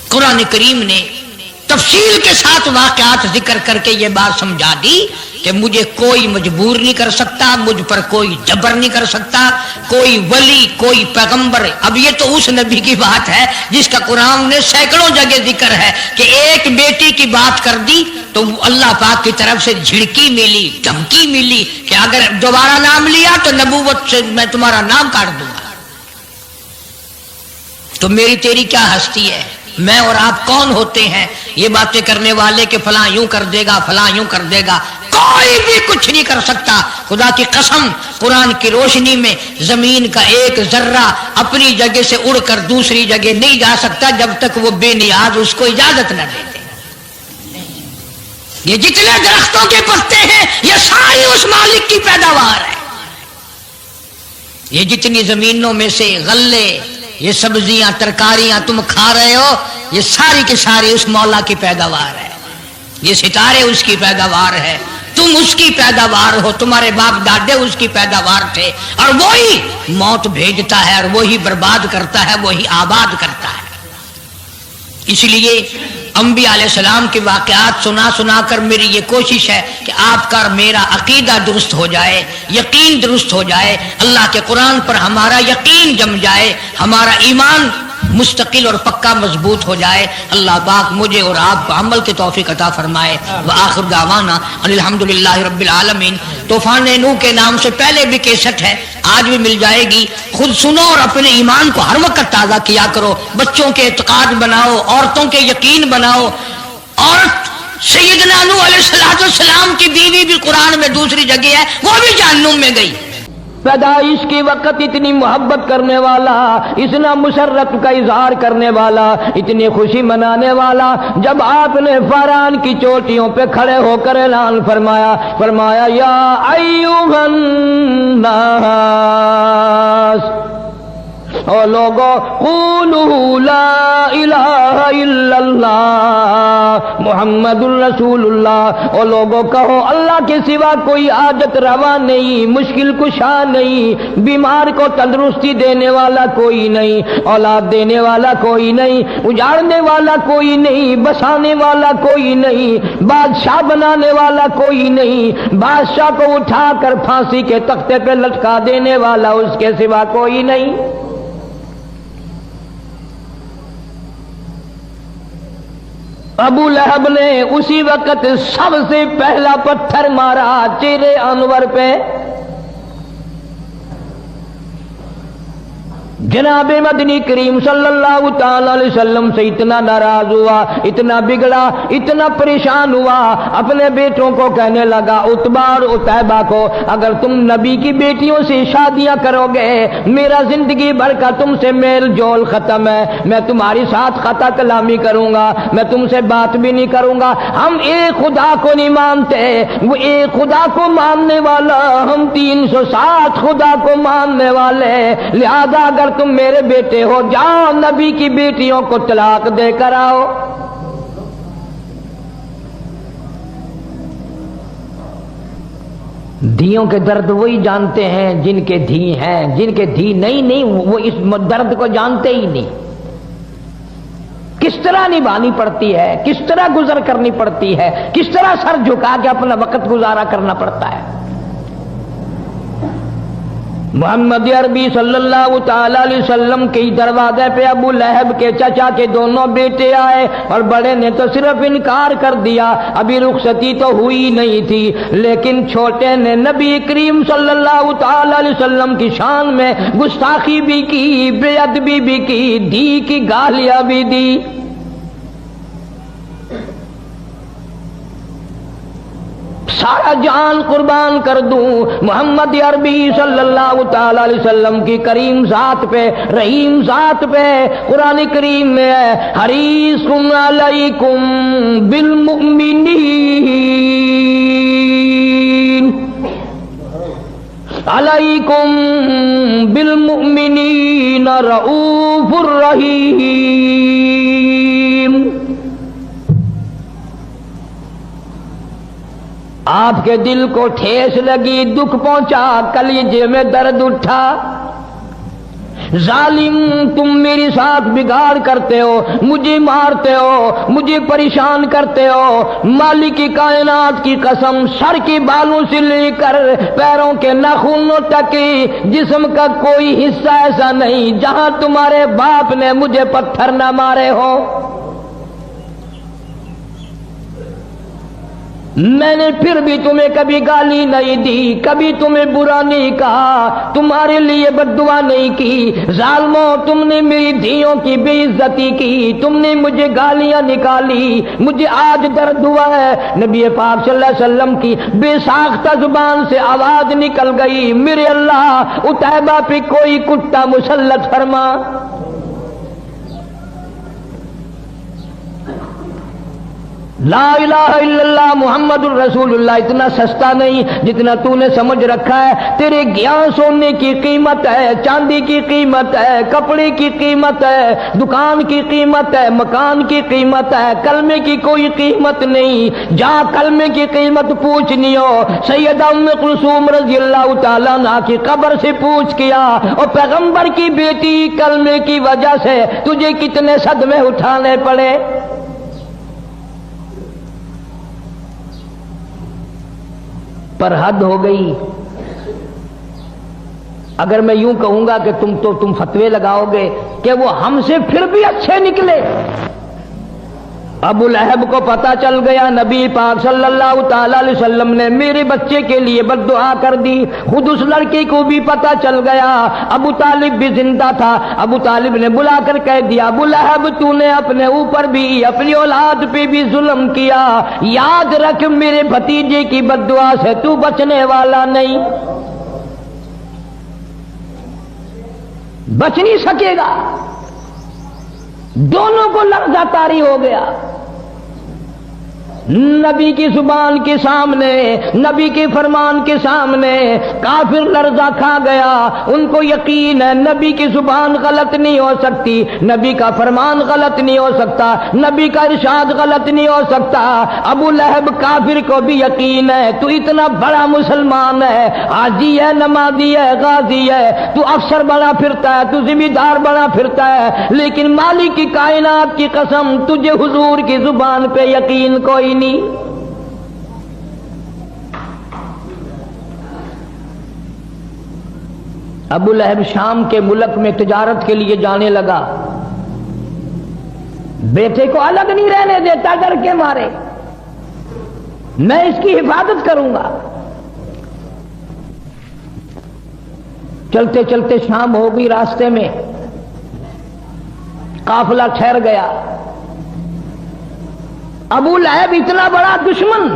قرآن کریم نے تفصیل کے ساتھ واقعات ذکر کر کے یہ بات سمجھا دی کہ مجھے کوئی مجبور نہیں کر سکتا، مجھ پر کوئی جبر نہیں کر سکتا، کوئی ولی، کوئی پیغمبر. اب یہ تو اس نبی کی بات ہے جس کا قرآن نے سینکڑوں جگہ ذکر ہے کہ ایک بیٹی کی بات کر دی تو اللہ پاک کی طرف سے جھڑکی ملی، دھمکی ملی کہ اگر دوبارہ نام لیا تو نبوت سے میں تمہارا نام کاٹ دوں گا. تو میری تیری کیا ہستی ہے؟ میں اور آپ کون ہوتے ہیں یہ باتیں کرنے والے کہ فلاں یوں کر دے گا، فلاں یوں کر دے گا؟ کوئی بھی کچھ نہیں کر سکتا. خدا کی قسم قرآن کی روشنی میں زمین کا ایک ذرہ اپنی جگہ سے اڑ کر دوسری جگہ نہیں جا سکتا جب تک وہ بے نیاز اس کو اجازت نہ دے دے. یہ جتنے درختوں کے پتے ہیں یہ ساری اس مالک کی پیداوار ہے. یہ جتنی زمینوں میں سے غلے، یہ سبزیاں، ترکاریاں تم کھا رہے ہو، یہ ساری کی ساری اس مولا کی پیداوار ہے. یہ ستارے اس کی پیداوار ہے، تم اس کی پیداوار ہو، تمہارے باپ دادے اس کی پیداوار تھے. اور وہی موت بھیجتا ہے اور وہی برباد کرتا ہے، وہی آباد کرتا ہے. اس لیے انبیاء علیہ السلام کے واقعات سنا سنا کر میری یہ کوشش ہے کہ آپ کا اور میرا عقیدہ درست ہو جائے، یقین درست ہو جائے، اللہ کے قرآن پر ہمارا یقین جم جائے، ہمارا ایمان مستقل اور پکا مضبوط ہو جائے. اللہ پاک مجھے اور آپ کو عمل کی توفیق عطا فرمائے. وآخر دعوانا ان الحمدللہ رب العالمین. طوفان نوح کے نام سے پہلے بھی کیسٹ ہے، آج بھی مل جائے گی. خود سنو اور اپنے ایمان کو ہر وقت تازہ کیا کرو. بچوں کے اعتقاد بناؤ، عورتوں کے یقین بناؤ. اور سیدنا نوح علیہ السلام کی بیوی بھی قرآن میں دوسری جگہ ہے، وہ بھی جہنم میں گئی. پیدائش کے وقت اتنی محبت کرنے والا، اتنا مسرت کا اظہار کرنے والا، اتنی خوشی منانے والا، جب آپ نے فاران کی چوٹیوں پہ کھڑے ہو کر اعلان فرمایا یا ایھا الناس، او لوگو قولوا لا الہ الا اللہ محمد الرسول اللہ. او لوگو کہو اللہ کے سوا کوئی حاجت روا نہیں، مشکل کشا نہیں، بیمار کو تندرستی دینے والا کوئی نہیں، اولاد دینے والا کوئی نہیں، اجاڑنے والا کوئی نہیں، بسانے والا کوئی نہیں، بادشاہ بنانے والا کوئی نہیں، بادشاہ کو اٹھا کر پھانسی کے تختے پہ لٹکا دینے والا اس کے سوا کوئی نہیں. ابو لہب نے اسی وقت سب سے پہلا پتھر مارا چہرے انور پہ. جناب مدنی کریم صلی اللہ تعالی علیہ وسلم سے اتنا ناراض ہوا، اتنا بگڑا، اتنا پریشان ہوا، اپنے بیٹوں کو کہنے لگا، عتبہ اور عتیبہ کو، اگر تم نبی کی بیٹیوں سے شادیاں کرو گے میرا زندگی بھر کا تم سے میل جول ختم ہے، میں تمہاری ساتھ خطا کلامی کروں گا، میں تم سے بات بھی نہیں کروں گا. ہم ایک خدا کو نہیں مانتے، وہ ایک خدا کو ماننے والا، ہم 360 خدا کو ماننے والے. لہذا اگر تم میرے بیٹے ہو جاؤ نبی کی بیٹیوں کو طلاق دے کر آؤ. دھیوں کے درد وہی جانتے ہیں جن کے دھی ہیں، جن کے دھی نہیں وہ اس درد کو جانتے ہی نہیں. کس طرح نبھانی پڑتی ہے، کس طرح گزر کرنی پڑتی ہے، کس طرح سر جھکا کے اپنا وقت گزارا کرنا پڑتا ہے. محمد عربی صلی اللہ تعالی علیہ وسلم کے دروازے پہ ابو لہب کے چچا کے دونوں بیٹے آئے اور بڑے نے تو صرف انکار کر دیا، ابھی رخصتی تو ہوئی نہیں تھی، لیکن چھوٹے نے نبی کریم صلی اللہ تعالی علیہ وسلم کی شان میں گستاخی بھی کی، بے ادبی بھی کی، دی کی گالیاں بھی دی. سارا جان قربان کر دوں محمد عربی صلی اللہ تعالی علیہ وسلم کی کریم ذات پہ، رحیم ذات پہ. قرآن کریم میں ہے حریص علیکم بالمؤمنین علیکم بالمؤمنین رؤوف الرحیم. آپ کے دل کو ٹھیس لگی، دکھ پہنچا، کلیجے میں درد اٹھا. ظالم تم میرے ساتھ بگاڑ کرتے ہو، مجھے مارتے ہو، مجھے پریشان کرتے ہو. مالک کی کائنات کی قسم، سر کے بالوں سے لے کر پیروں کے ناخنوں تک جسم کا کوئی حصہ ایسا نہیں جہاں تمہارے باپ نے مجھے پتھر نہ مارے ہو. میں نے پھر بھی تمہیں کبھی گالی نہیں دی، کبھی تمہیں برا نہیں کہا، تمہارے لیے بد دعا نہیں کی. ظالموں تم نے میری دھیوں کی بے عزتی کی، تم نے مجھے گالیاں نکالی، مجھے آج درد ہوا ہے. نبی پاک صلی اللہ علیہ وسلم کی بے ساختہ زبان سے آواز نکل گئی، میرے اللہ عتیبہ پہ کوئی کتا مسلط فرما. لا الہ الا اللہ محمد الرسول اللہ اتنا سستا نہیں جتنا تو نے سمجھ رکھا ہے. تیرے گیان سونے کی قیمت ہے، چاندی کی قیمت ہے، کپڑے کی قیمت ہے، دکان کی قیمت ہے، مکان کی قیمت ہے، کلمے کی کوئی قیمت نہیں. جا کلمے کی قیمت پوچھنی ہو سیدہ ام کلثوم رضی اللہ تعالیٰ عنہا کی قبر سے پوچھ کیا، اور پیغمبر کی بیٹی کلمے کی وجہ سے تجھے کتنے صدمے اٹھانے پڑے. پر حد ہو گئی. اگر میں یوں کہوں گا کہ تم فتوے لگاؤ گے کہ وہ ہم سے پھر بھی اچھے نکلے. ابو لہب کو پتا چل گیا نبی پاک صلی اللہ تعالی علیہ وسلم نے میرے بچے کے لیے بد دعا کر دی. خود اس لڑکی کو بھی پتا چل گیا. ابو طالب بھی زندہ تھا. ابو طالب نے بلا کر کہہ دیا ابو لہب تو نے اپنے اوپر بھی اپنی اولاد پہ بھی ظلم کیا، یاد رکھ میرے بھتیجے کی بد دعا سے تو بچنے والا نہیں، بچ نہیں سکے گا. دونوں کو لرزہ طاری ہو گیا. نبی کی زبان کے سامنے، نبی کے فرمان کے سامنے کافر لرزہ کھا گیا. ان کو یقین ہے نبی کی زبان غلط نہیں ہو سکتی، نبی کا فرمان غلط نہیں ہو سکتا، نبی کا ارشاد غلط نہیں ہو سکتا. ابو لہب کافر کو بھی یقین ہے تو اتنا بڑا مسلمان ہے، حاجی ہے، نمازی ہے، غازی ہے، تو افسر بنا پھرتا ہے، تو ذمہ دار بنا پھرتا ہے، لیکن مالک کی کائنات کی قسم تجھے حضور کی زبان پہ یقین کوئی نہیں. ابو لہب شام کے ملک میں تجارت کے لیے جانے لگا. بیٹے کو الگ نہیں رہنے دیتا ڈر کے مارے، میں اس کی حفاظت کروں گا. چلتے چلتے شام ہو گئی، راستے میں قافلہ ٹھہر گیا. ابو لہب اتنا بڑا دشمن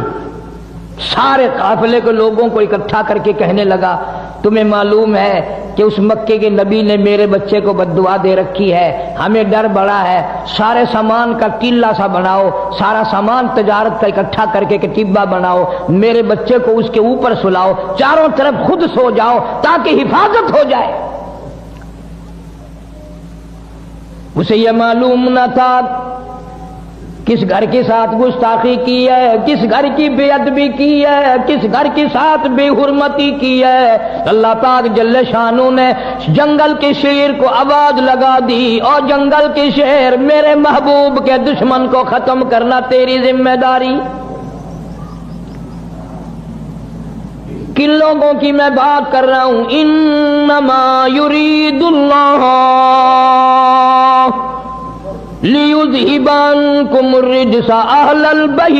سارے قافلے کے لوگوں کو اکٹھا کر کے کہنے لگا تمہیں معلوم ہے کہ اس مکے کے نبی نے میرے بچے کو بد دعا دے رکھی ہے، ہمیں ڈر بڑا ہے، سارے سامان کا ٹیلا سا بناؤ، سارا سامان تجارت کا اکٹھا کر کے کتیبہ بناؤ، میرے بچے کو اس کے اوپر سلاؤ، چاروں طرف خود سو جاؤ تاکہ حفاظت ہو جائے. اسے یہ معلوم نہ تھا کس گھر کے ساتھ گستاخی کی ہے، کس گھر کی بے ادبی کی ہے، کس گھر کے ساتھ بے حرمتی کی ہے. اللہ پاک جل شانہ نے جنگل کے شیر کو آواز لگا دی، اور جنگل کے شیر میرے محبوب کے دشمن کو ختم کرنا تیری ذمہ داری. کن لوگوں کی میں بات کر رہا ہوں؟ انما یرید اللہ لیذہب عنکم الرجس اہل البیت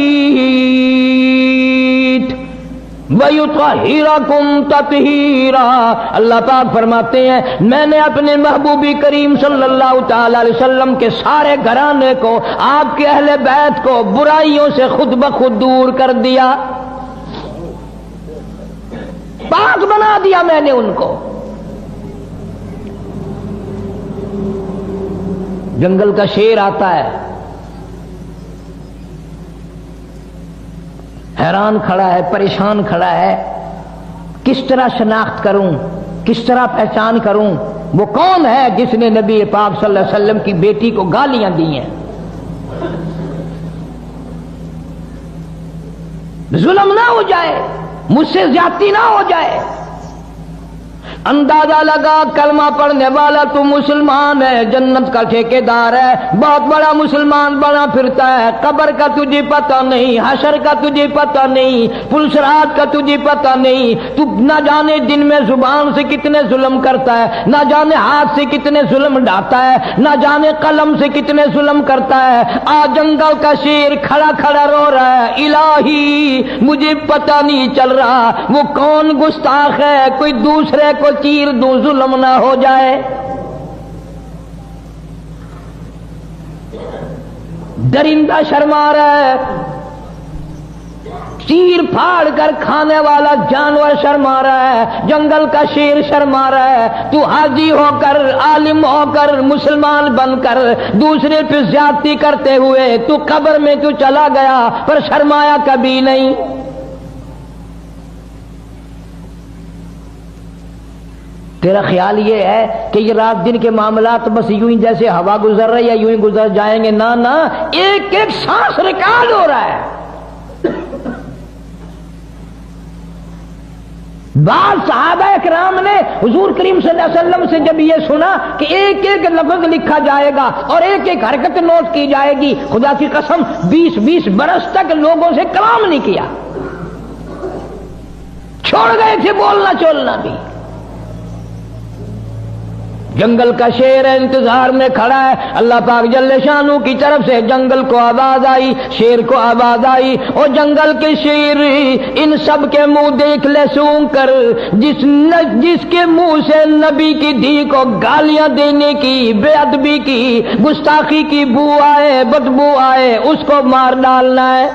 ویطہرکم تطہیرا. اللہ پاک فرماتے ہیں میں نے اپنے محبوبی کریم صلی اللہ تعالی علیہ وسلم کے سارے گھرانے کو، آپ کے اہل بیت کو برائیوں سے خود بخود دور کر دیا، پاک بنا دیا میں نے ان کو. جنگل کا شیر آتا ہے، حیران کھڑا ہے، پریشان کھڑا ہے، کس طرح شناخت کروں، کس طرح پہچان کروں وہ کون ہے جس نے نبی پاک صلی اللہ علیہ وسلم کی بیٹی کو گالیاں دی ہیں. ظلم نہ ہو جائے، مجھ سے زیادتی نہ ہو جائے. اندازہ لگا کلمہ پڑھنے والا تو مسلمان ہے، جنت کا ٹھیکیدار ہے، بہت بڑا مسلمان بنا پھرتا ہے، قبر کا تجھے پتہ نہیں، حشر کا تجھے پتہ نہیں، پلسرات کا تجھے پتہ نہیں. تو نہ جانے دن میں زبان سے کتنے ظلم کرتا ہے، نہ جانے ہاتھ سے کتنے ظلم ڈھاتا ہے، نہ جانے قلم سے کتنے ظلم کرتا ہے. آج جنگل کا شیر کھڑا کھڑا رو رہا ہے، الہی مجھے پتہ نہیں چل رہا وہ کون گستاخ ہے، کوئی دوسرے کو چیر دوں ظلم نہ ہو جائے. درندہ شرما رہا ہے، چیر پھاڑ کر کھانے والا جانور شرما رہا ہے، جنگل کا شیر شرما رہا ہے. تو حاجی ہو کر، عالم ہو کر، مسلمان بن کر دوسرے پہ زیادتی کرتے ہوئے تو قبر میں تو چلا گیا پر شرمایا کبھی نہیں. تیرا خیال یہ ہے کہ یہ رات دن کے معاملات بس یوں ہی جیسے ہوا گزر رہی ہے یوں ہی گزر جائیں گے؟ نہ نہ، ایک ایک سانس ریکارڈ ہو رہا ہے. بعض صحابہ اکرام نے حضور کریم صلی اللہ علیہ وسلم سے جب یہ سنا کہ ایک ایک لفظ لکھا جائے گا اور ایک ایک حرکت نوٹ کی جائے گی، خدا کی قسم 20 برس تک لوگوں سے کلام نہیں کیا، چھوڑ گئے تھے بولنا چولنا بھی. جنگل کا شیر ہے، انتظار میں کھڑا ہے. اللہ پاک جل شانہ کی طرف سے جنگل کو آواز آئی، شیر کو آواز آئی، اور جنگل کے شیر ان سب کے منہ دیکھ لے سونگ کر، جس کے منہ سے نبی کی دھی کو گالیاں دینے کی، بے ادبی کی، گستاخی کی بو آئے، بدبو آئے، اس کو مار ڈالنا ہے.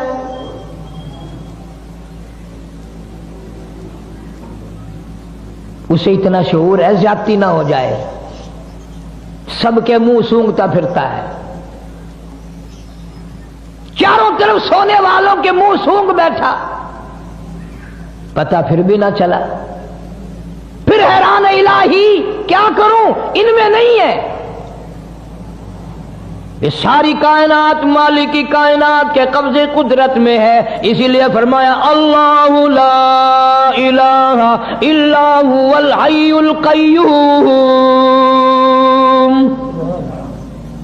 اسے اتنا شعور ہے زیادتی نہ ہو جائے، سب کے منہ سونگتا پھرتا ہے، چاروں طرف سونے والوں کے منہ سونگ بیٹھا، پتہ پھر بھی نہ چلا. پھر حیران الہی کیا کروں، ان میں نہیں ہے. یہ ساری کائنات مالک کی کائنات کے قبضے قدرت میں ہے، اسی لیے فرمایا اللہ لا الہ الا هو الحی القیوم.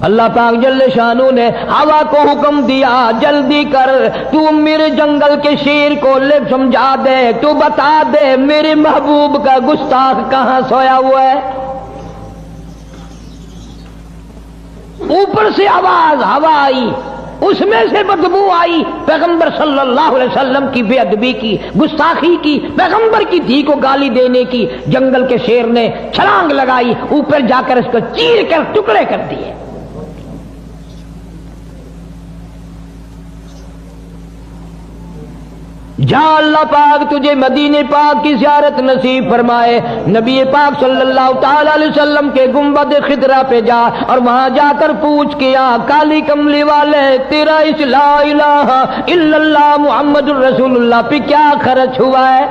اللہ پاک جل شانہ نے ہوا کو حکم دیا، جلدی کر تو میرے جنگل کے شیر کو لے سمجھا دے، تو بتا دے میرے محبوب کا گستاخ کہاں سویا ہوا ہے. اوپر سے آواز ہوا آئی، اس میں سے بدبو آئی، پیغمبر صلی اللہ علیہ وسلم کی بے ادبی کی، گستاخی کی، پیغمبر کی دھی کو گالی دینے کی. جنگل کے شیر نے چھلانگ لگائی، اوپر جا کر اس کو چیر کر ٹکڑے کر دیے. جا اللہ پاک تجھے مدینے پاک کی زیارت نصیب فرمائے. نبی پاک صلی اللہ تعالی علیہ وسلم کے گنبد خضرا پہ جا اور وہاں جا کر پوچھ کیا کالی کملی والے تیرا اس لا الہ الا اللہ محمد الرسول اللہ پہ کیا خرچ ہوا ہے؟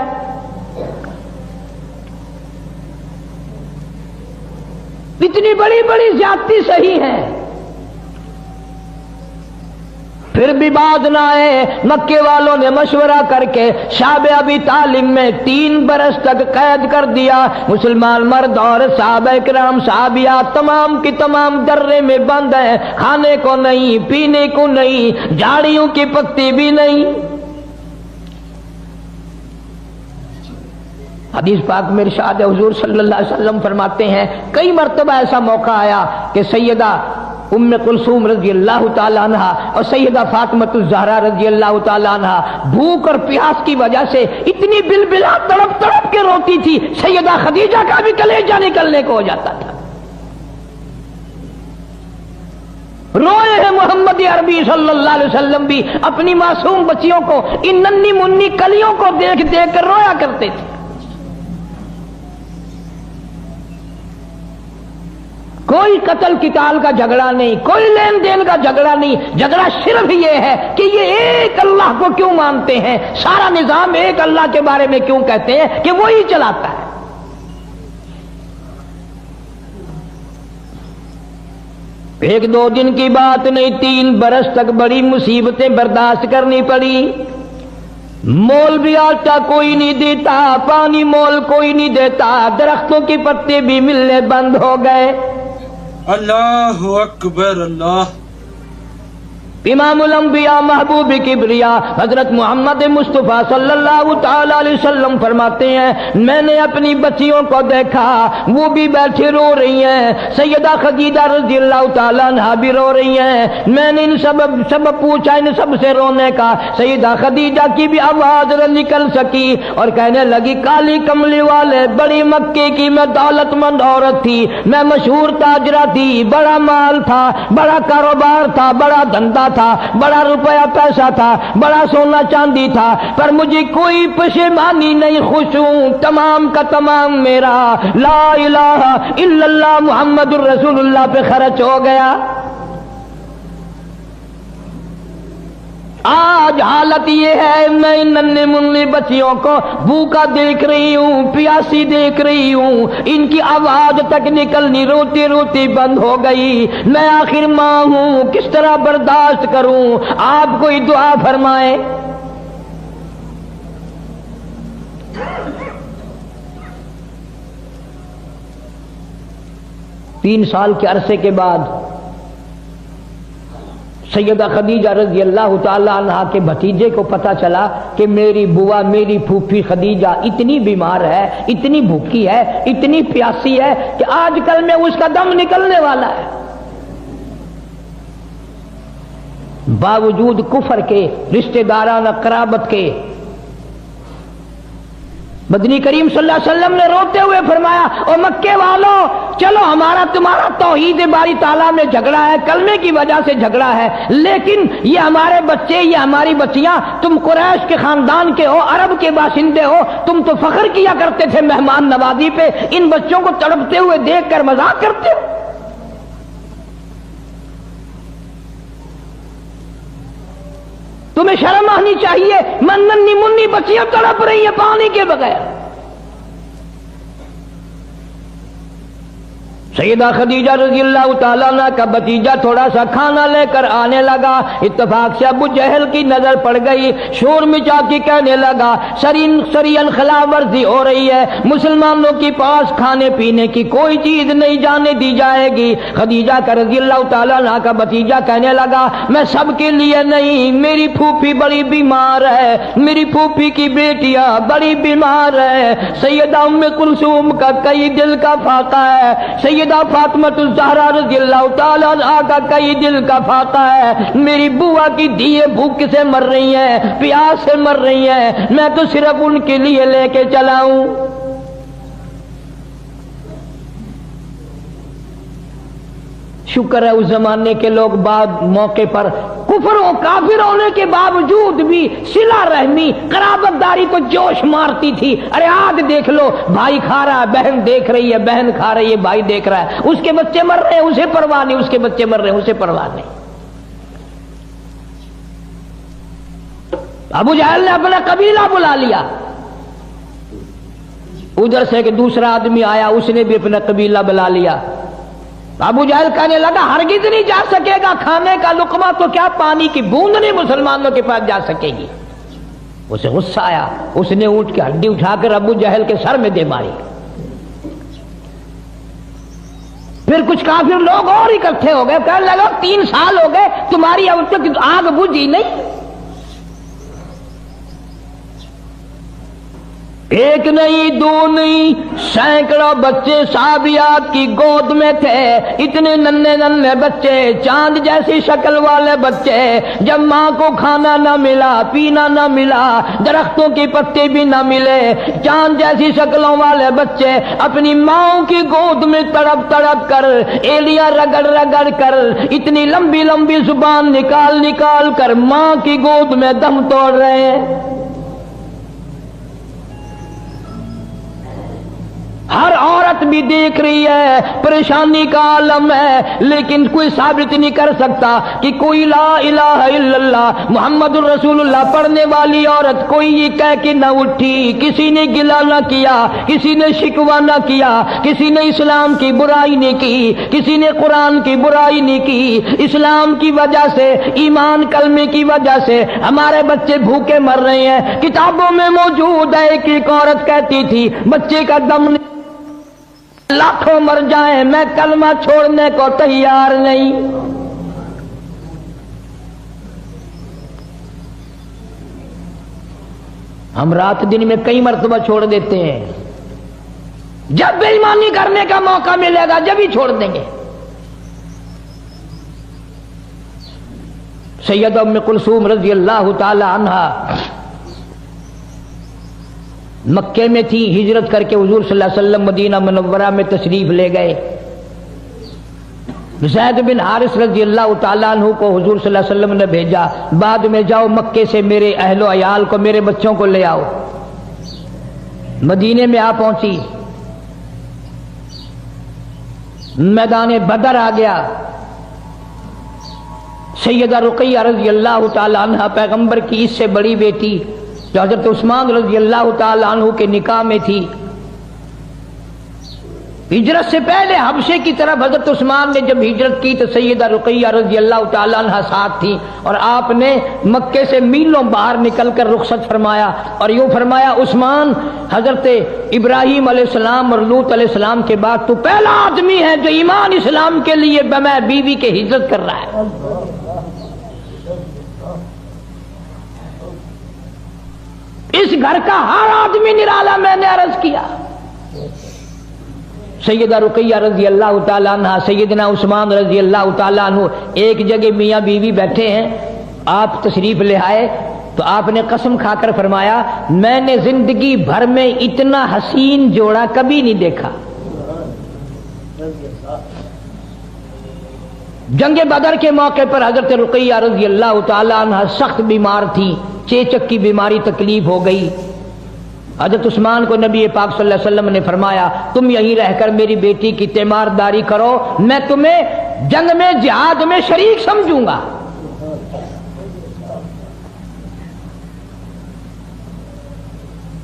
اتنی بڑی بڑی زیادتی صحیح ہے، پھر بھی باز نہ آئے، مکے والوں نے مشورہ کر کے شعب ابی طالب میں 3 برس تک قید کر دیا۔ مسلمان مرد اور صحابہ کرام صحابیات تمام کی تمام درے میں بند ہیں، کھانے کو نہیں، پینے کو نہیں، جھاڑیوں کی پتی بھی نہیں۔ حدیث پاک میں ارشاد حضور صلی اللہ علیہ وسلم فرماتے ہیں کئی مرتبہ ایسا موقع آیا کہ سیدہ ام کلثوم رضی اللہ تعالی عنہ اور سیدہ فاطمۃ الزہرا رضی اللہ تعالی عنہ بھوک اور پیاس کی وجہ سے اتنی بلبلا تڑپ تڑپ کے روتی تھی، سیدہ خدیجہ کا بھی کلیجہ نکلنے کو ہو جاتا تھا۔ روئے ہیں محمد عربی صلی اللہ علیہ وسلم بھی اپنی معصوم بچیوں کو، ان ننھی منی کلیوں کو دیکھ دیکھ کر رویا کرتے تھے۔ کوئی قتل قتال کا جھگڑا نہیں، کوئی لین دین کا جھگڑا نہیں، جھگڑا صرف یہ ہے کہ یہ ایک اللہ کو کیوں مانتے ہیں، سارا نظام ایک اللہ کے بارے میں کیوں کہتے ہیں کہ وہی چلاتا ہے۔ ایک دو دن کی بات نہیں، 3 برس تک بڑی مصیبتیں برداشت کرنی پڑی۔ مول بھی آٹا کوئی نہیں دیتا، پانی مول کوئی نہیں دیتا، درختوں کی پتے بھی ملنے بند ہو گئے۔ اللہ اکبر اللہ۔ امام الانبیاء محبوب کبریا حضرت محمد مصطفیٰ صلی اللہ تعالی علیہ وسلم فرماتے ہیں میں نے اپنی بچیوں کو دیکھا، وہ بھی بیٹھے رو رہی ہیں، سیدہ خدیجہ رضی اللہ تعالی عنہا بھی رو رہی ہیں۔ میں نے ان سب پوچھا ان سب سے رونے کا، سیدہ خدیجہ کی بھی آواز نہ نکل سکی اور کہنے لگی کالی کملی والے، بڑی مکے کی میں دولت مند عورت تھی، میں مشہور تاجرہ تھی، بڑا مال تھا، بڑا کاروبار تھا، بڑا دھندا تھا، بڑا روپیہ پیسہ تھا، بڑا سونا چاندی تھا، پر مجھے کوئی پشیمانی نہیں، خوش ہوں، تمام کا تمام میرا لا الہ الا اللہ محمد الرسول اللہ پہ خرچ ہو گیا۔ آج حالت یہ ہے میں ان ننھے منھے بچیوں کو بھوکا دیکھ رہی ہوں، پیاسی دیکھ رہی ہوں، ان کی آواز تک نکلنی روتی روتی بند ہو گئی، میں آخر ماں ہوں، کس طرح برداشت کروں؟ آپ کوئی دعا فرمائیں۔ 3 سال کے عرصے کے بعد سیدہ خدیجہ رضی اللہ تعالی عنہا کے بھتیجے کو پتا چلا کہ میری بوا، میری پھوپھی خدیجہ اتنی بیمار ہے، اتنی بھوکی ہے، اتنی پیاسی ہے کہ آج کل میں اس کا دم نکلنے والا ہے۔ باوجود کفر کے، رشتہ دارانہ قرابت کے، مدنی کریم صلی اللہ علیہ وسلم نے روتے ہوئے فرمایا او مکے والوں، چلو ہمارا تمہارا توحید باری تعالیٰ میں جھگڑا ہے، کلمے کی وجہ سے جھگڑا ہے، لیکن یہ ہمارے بچے، یہ ہماری بچیاں، تم قریش کے خاندان کے ہو، عرب کے باشندے ہو، تم تو فخر کیا کرتے تھے مہمان نوازی پہ، ان بچوں کو تڑپتے ہوئے دیکھ کر مذاق کرتے ہو۔ تمہیں شرم آنی چاہیے، ننھی منی بچیاں تڑپ رہی ہیں پانی کے بغیر۔ سیدہ خدیجہ رضی اللہ تعالیٰ عنہ کا بھتیجا تھوڑا سا کھانا لے کر آنے لگا، اتفاق سے ابو جہل کی نظر پڑ گئی، شور مچا کے کہنے لگا سرین خلاف ورزی ہو رہی ہے، مسلمانوں کے پاس کھانے پینے کی کوئی چیز نہیں جانے دی جائے گی۔ خدیجہ کا رضی اللہ تعالیٰ عنہ کا بھتیجا کہنے لگا میں سب کے لیے نہیں، میری پھوپھی بڑی بیمار ہے، میری پھوپھی کی بیٹیاں بڑی بیمار ہے، سیدہ ام کلثوم کا کئی دل کا فاقہ ہے، سیدہ فاطمۃ الزہرا رضی اللہ تعالی عنہا کا کئی دل کا فاقہ ہے، میری بوا کی دھیے بھوک سے مر رہی ہیں، پیاس سے مر رہی ہیں، میں تو صرف ان کے لیے لے کے چلا ہوں۔ شکر ہے اس زمانے کے لوگ بعد موقع پر کفر و کافر ہونے کے باوجود بھی صلہ رحمی، قرابت داری کو جوش مارتی تھی۔ ارے آج دیکھ لو، بھائی کھا رہا ہے، بہن دیکھ رہی ہے، بہن کھا رہی ہے، بھائی دیکھ رہا ہے، اس کے بچے مر رہے ہیں اسے پرواہ نہیں، اس کے بچے مر رہے ہیں اسے پرواہ نہیں۔ ابو جہل نے اپنا قبیلہ بلا لیا، ادھر سے کہ دوسرا آدمی آیا، اس نے بھی اپنا قبیلہ بلا لیا، ابو جہل کہنے لگا ہرگز نہیں جا سکے گا، کھانے کا لقمہ تو کیا پانی کی بوند نہیں مسلمانوں کے پاس جا سکے گی۔ اسے غصہ آیا، اس نے اونٹ کی ہڈی اٹھا کر ابو جہل کے سر میں دے ماری۔ پھر کچھ کافر لوگ اور اکٹھے ہو گئے، کہنے لگا 3 سال ہو گئے تمہاری اب تک آگ بجھی نہیں۔ ایک نہیں دو نہیں سینکڑوں بچے صحابیات کی گود میں تھے، اتنے ننھے ننھے بچے، چاند جیسی شکل والے بچے۔ جب ماں کو کھانا نہ ملا، پینا نہ ملا، درختوں کی پتے بھی نہ ملے، چاند جیسی شکلوں والے بچے اپنی ماں کی گود میں تڑپ تڑپ کر، ایلیاں رگڑ رگڑ کر، اتنی لمبی لمبی زبان نکال نکال کر ماں کی گود میں دم توڑ رہے ہیں۔ ہر عورت بھی دیکھ رہی ہے، پریشانی کا عالم ہے، لیکن کوئی ثابت نہیں کر سکتا کہ کوئی لا الہ الا اللہ محمد الرسول اللہ پڑھنے والی عورت کوئی یہ کہہ کے نہ اٹھی۔ کسی نے گلہ نہ کیا، کسی نے شکوہ نہ کیا، کسی نے اسلام کی برائی نہیں کی، کسی نے قرآن کی برائی نہیں کی۔ اسلام کی وجہ سے، ایمان کلمے کی وجہ سے ہمارے بچے بھوکے مر رہے ہیں۔ کتابوں میں موجود ہے، ایک عورت کہتی تھی بچے کا دم لاکھوں مر جائیں میں کلمہ چھوڑنے کو تیار نہیں۔ ہم رات دن میں کئی مرتبہ چھوڑ دیتے ہیں، جب بے ایمانی کرنے کا موقع ملے گا جب ہی چھوڑ دیں گے۔ سیدہ ام کلثوم رضی اللہ تعالی عنہا مکے میں تھی، ہجرت کر کے حضور صلی اللہ علیہ وسلم مدینہ منورہ میں تشریف لے گئے۔ زید بن حارث رضی اللہ تعالیٰ عنہ کو حضور صلی اللہ علیہ وسلم نے بھیجا، بعد میں جاؤ مکے سے میرے اہل و عیال کو، میرے بچوں کو لے آؤ۔ مدینے میں آ پہنچی، میدان بدر آ گیا۔ سیدہ رقیہ رضی اللہ تعالیٰ عنہ پیغمبر کی اس سے بڑی بیٹی جو حضرت عثمان رضی اللہ تعالیٰ عنہ کے نکاح میں تھی، ہجرت سے پہلے حبشے کی طرف حضرت عثمان نے جب ہجرت کی تو سیدہ رقیہ رضی اللہ تعالیٰ عنہ ساتھ تھی، اور آپ نے مکے سے میلوں باہر نکل کر رخصت فرمایا اور یوں فرمایا عثمان، حضرت ابراہیم علیہ السلام اور لوط علیہ السلام کے بعد تو پہلا آدمی ہے جو ایمان اسلام کے لیے بمع بیوی کے ہجرت کر رہا ہے۔ اس گھر کا ہر آدمی نرالا میں نے عرض کیا۔ سیدہ رقیہ رضی اللہ تعالیٰ عنہ، سیدنا عثمان رضی اللہ تعالیٰ عنہ ایک جگہ میاں بیوی بیٹھے ہیں، آپ تشریف لے آئے تو آپ نے قسم کھا کر فرمایا میں نے زندگی بھر میں اتنا حسین جوڑا کبھی نہیں دیکھا۔ جنگ بدر کے موقع پر حضرت رقیہ رضی اللہ تعالیٰ عنہ سخت بیمار تھی، چیچک کی بیماری تکلیف ہو گئی۔ حضرت عثمان کو نبی پاک صلی اللہ علیہ وسلم نے فرمایا تم یہیں رہ کر میری بیٹی کی تیمارداری کرو، میں تمہیں جنگ میں جہاد میں شریک سمجھوں گا۔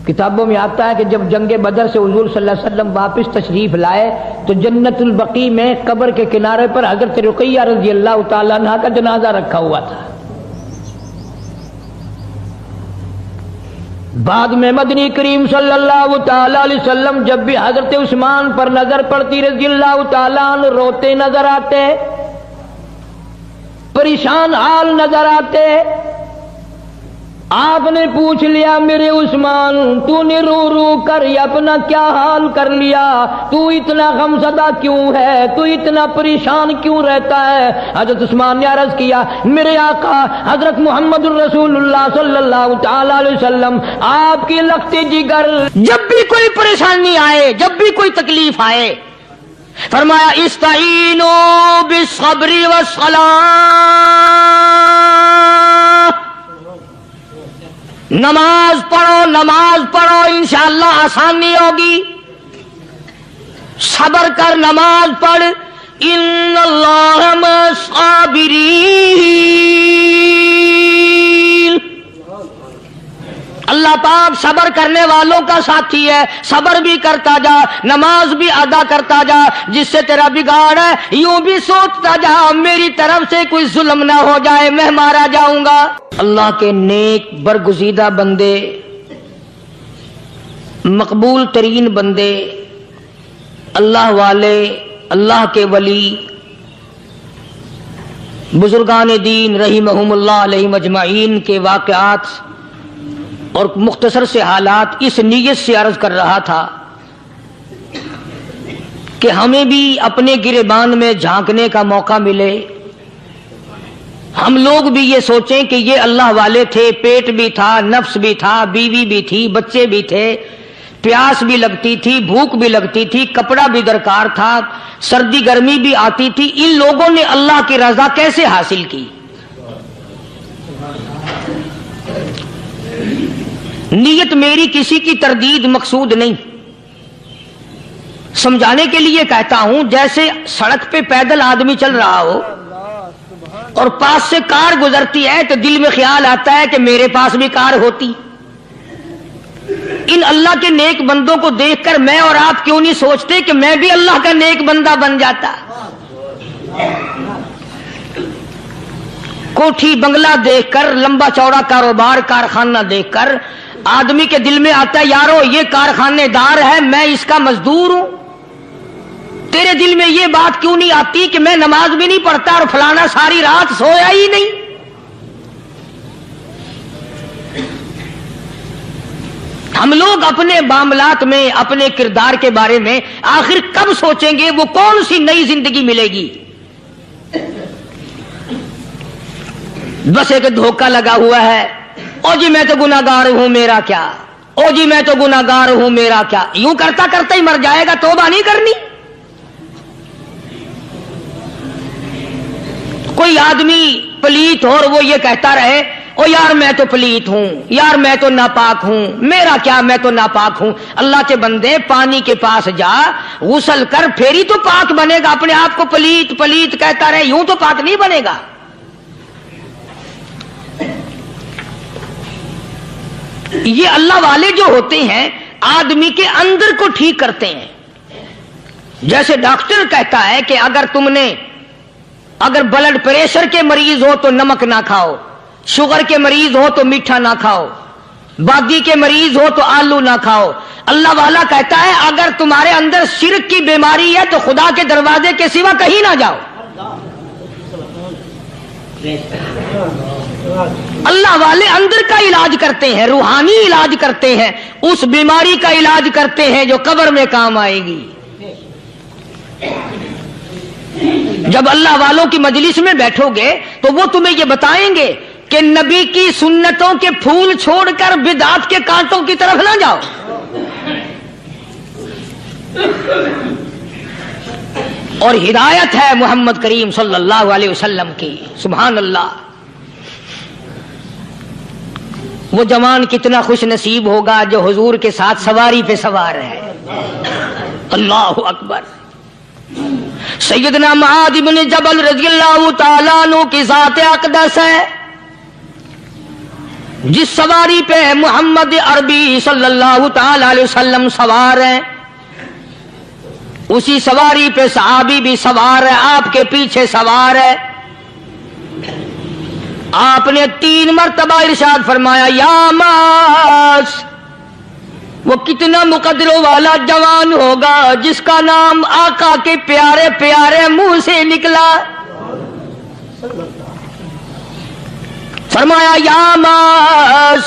کتابوں میں آتا ہے کہ جب جنگ بدر سے حضور صلی اللہ علیہ وسلم واپس تشریف لائے تو جنت البقیع میں قبر کے کنارے پر حضرت رقیہ رضی اللہ تعالیٰ عنہ کا جنازہ رکھا ہوا تھا۔ بعد میں مدنی کریم صلی اللہ تعالی علیہ وسلم جب بھی حضرت عثمان پر نظر پڑتی رضی اللہ تعالیٰ عنہ روتے نظر آتے، پریشان حال نظر آتے۔ آپ نے پوچھ لیا میرے عثمان تو نے رو رو کر اپنا کیا حال کر لیا، تو اتنا غمزدہ کیوں ہے، تو اتنا پریشان کیوں رہتا ہے؟ حضرت عثمان نے عرض کیا میرے آقا حضرت محمد الرسول اللہ صلی اللہ تعالی علیہ وسلم آپ کی لخت جگر جب بھی کوئی پریشانی آئے، جب بھی کوئی تکلیف آئے، فرمایا استعینوا بالصبر والصلاۃ، نماز پڑھو انشاءاللہ آسانی ہوگی، صبر کر نماز پڑھ، ان اللہ مع الصابرین، اللہ پاک صبر کرنے والوں کا ساتھی ہے. صبر بھی کرتا جا, نماز بھی ادا کرتا جا. جس سے تیرا بگاڑ ہے یوں بھی سوچتا جا میری طرف سے کوئی ظلم نہ ہو جائے, میں مارا جاؤں گا. اللہ کے نیک برگزیدہ بندے, مقبول ترین بندے, اللہ والے, اللہ کے ولی, بزرگان دین رحمہم اللہ علیہ مجمعین کے واقعات اور مختصر سے حالات اس نیت سے عرض کر رہا تھا کہ ہمیں بھی اپنے گریبان میں جھانکنے کا موقع ملے. ہم لوگ بھی یہ سوچیں کہ یہ اللہ والے تھے, پیٹ بھی تھا, نفس بھی تھا, بیوی بھی تھی, بچے بھی تھے, پیاس بھی لگتی تھی, بھوک بھی لگتی تھی, کپڑا بھی درکار تھا, سردی گرمی بھی آتی تھی. ان لوگوں نے اللہ کی رضا کیسے حاصل کی؟ نیت میری کسی کی تردید مقصود نہیں, سمجھانے کے لیے کہتا ہوں. جیسے سڑک پہ پیدل آدمی چل رہا ہو اور پاس سے کار گزرتی ہے تو دل میں خیال آتا ہے کہ میرے پاس بھی کار ہوتی. ان اللہ کے نیک بندوں کو دیکھ کر میں اور آپ کیوں نہیں سوچتے کہ میں بھی اللہ کا نیک بندہ بن جاتا؟ کوٹھی بنگلہ دیکھ کر, لمبا چوڑا کاروبار کارخانہ دیکھ کر آدمی کے دل میں آتا ہے یارو یہ کارخانے دار ہے, میں اس کا مزدور ہوں. تیرے دل میں یہ بات کیوں نہیں آتی کہ میں نماز بھی نہیں پڑھتا اور فلانا ساری رات سویا ہی نہیں؟ ہم لوگ اپنے معاملات میں, اپنے کردار کے بارے میں آخر کب سوچیں گے وہ کون سی نئی زندگی ملے گی؟ بس ایک دھوکہ لگا ہوا ہے, او جی میں تو گناہگار ہوں میرا کیا, او جی میں تو گناہگار ہوں میرا کیا. یوں کرتا کرتا ہی مر جائے گا, توبہ نہیں کرنی. کوئی آدمی پلیت ہو اور وہ یہ کہتا رہے او یار میں تو پلیت ہوں, یار میں تو ناپاک ہوں, میرا کیا میں تو ناپاک ہوں. اللہ کے بندے پانی کے پاس جا, غسل کر, پھر ہی تو پاک بنے گا. اپنے آپ کو پلیت پلیت کہتا رہے یوں تو پاک نہیں بنے گا. یہ اللہ والے جو ہوتے ہیں آدمی کے اندر کو ٹھیک کرتے ہیں. جیسے ڈاکٹر کہتا ہے کہ اگر بلڈ پریشر کے مریض ہو تو نمک نہ کھاؤ, شوگر کے مریض ہو تو میٹھا نہ کھاؤ, بادی کے مریض ہو تو آلو نہ کھاؤ. اللہ والا کہتا ہے اگر تمہارے اندر شرک کی بیماری ہے تو خدا کے دروازے کے سوا کہیں نہ جاؤ. اللہ والے اندر کا علاج کرتے ہیں, روحانی علاج کرتے ہیں, اس بیماری کا علاج کرتے ہیں جو قبر میں کام آئے گی. جب اللہ والوں کی مجلس میں بیٹھو گے تو وہ تمہیں یہ بتائیں گے کہ نبی کی سنتوں کے پھول چھوڑ کر بدعت کے کانٹوں کی طرف نہ جاؤ. اور ہدایت ہے محمد کریم صلی اللہ علیہ وسلم کی. سبحان اللہ. وہ جوان کتنا خوش نصیب ہوگا جو حضور کے ساتھ سواری پہ سوار ہے. اللہ اکبر. سیدنا معاذ بن جبل رضی اللہ تعالیٰ عنہ کی ذات اقدس ہے, جس سواری پہ محمد عربی صلی اللہ تعالی علیہ وسلم سوار ہیں, اسی سواری پہ صحابی بھی سوار ہے, آپ کے پیچھے سوار ہے. آپ نے 3 مرتبہ ارشاد فرمایا یا معاذ. وہ کتنا مقدروں والا جوان ہوگا جس کا نام آقا کے پیارے پیارے منہ سے نکلا. فرمایا یا معاذ,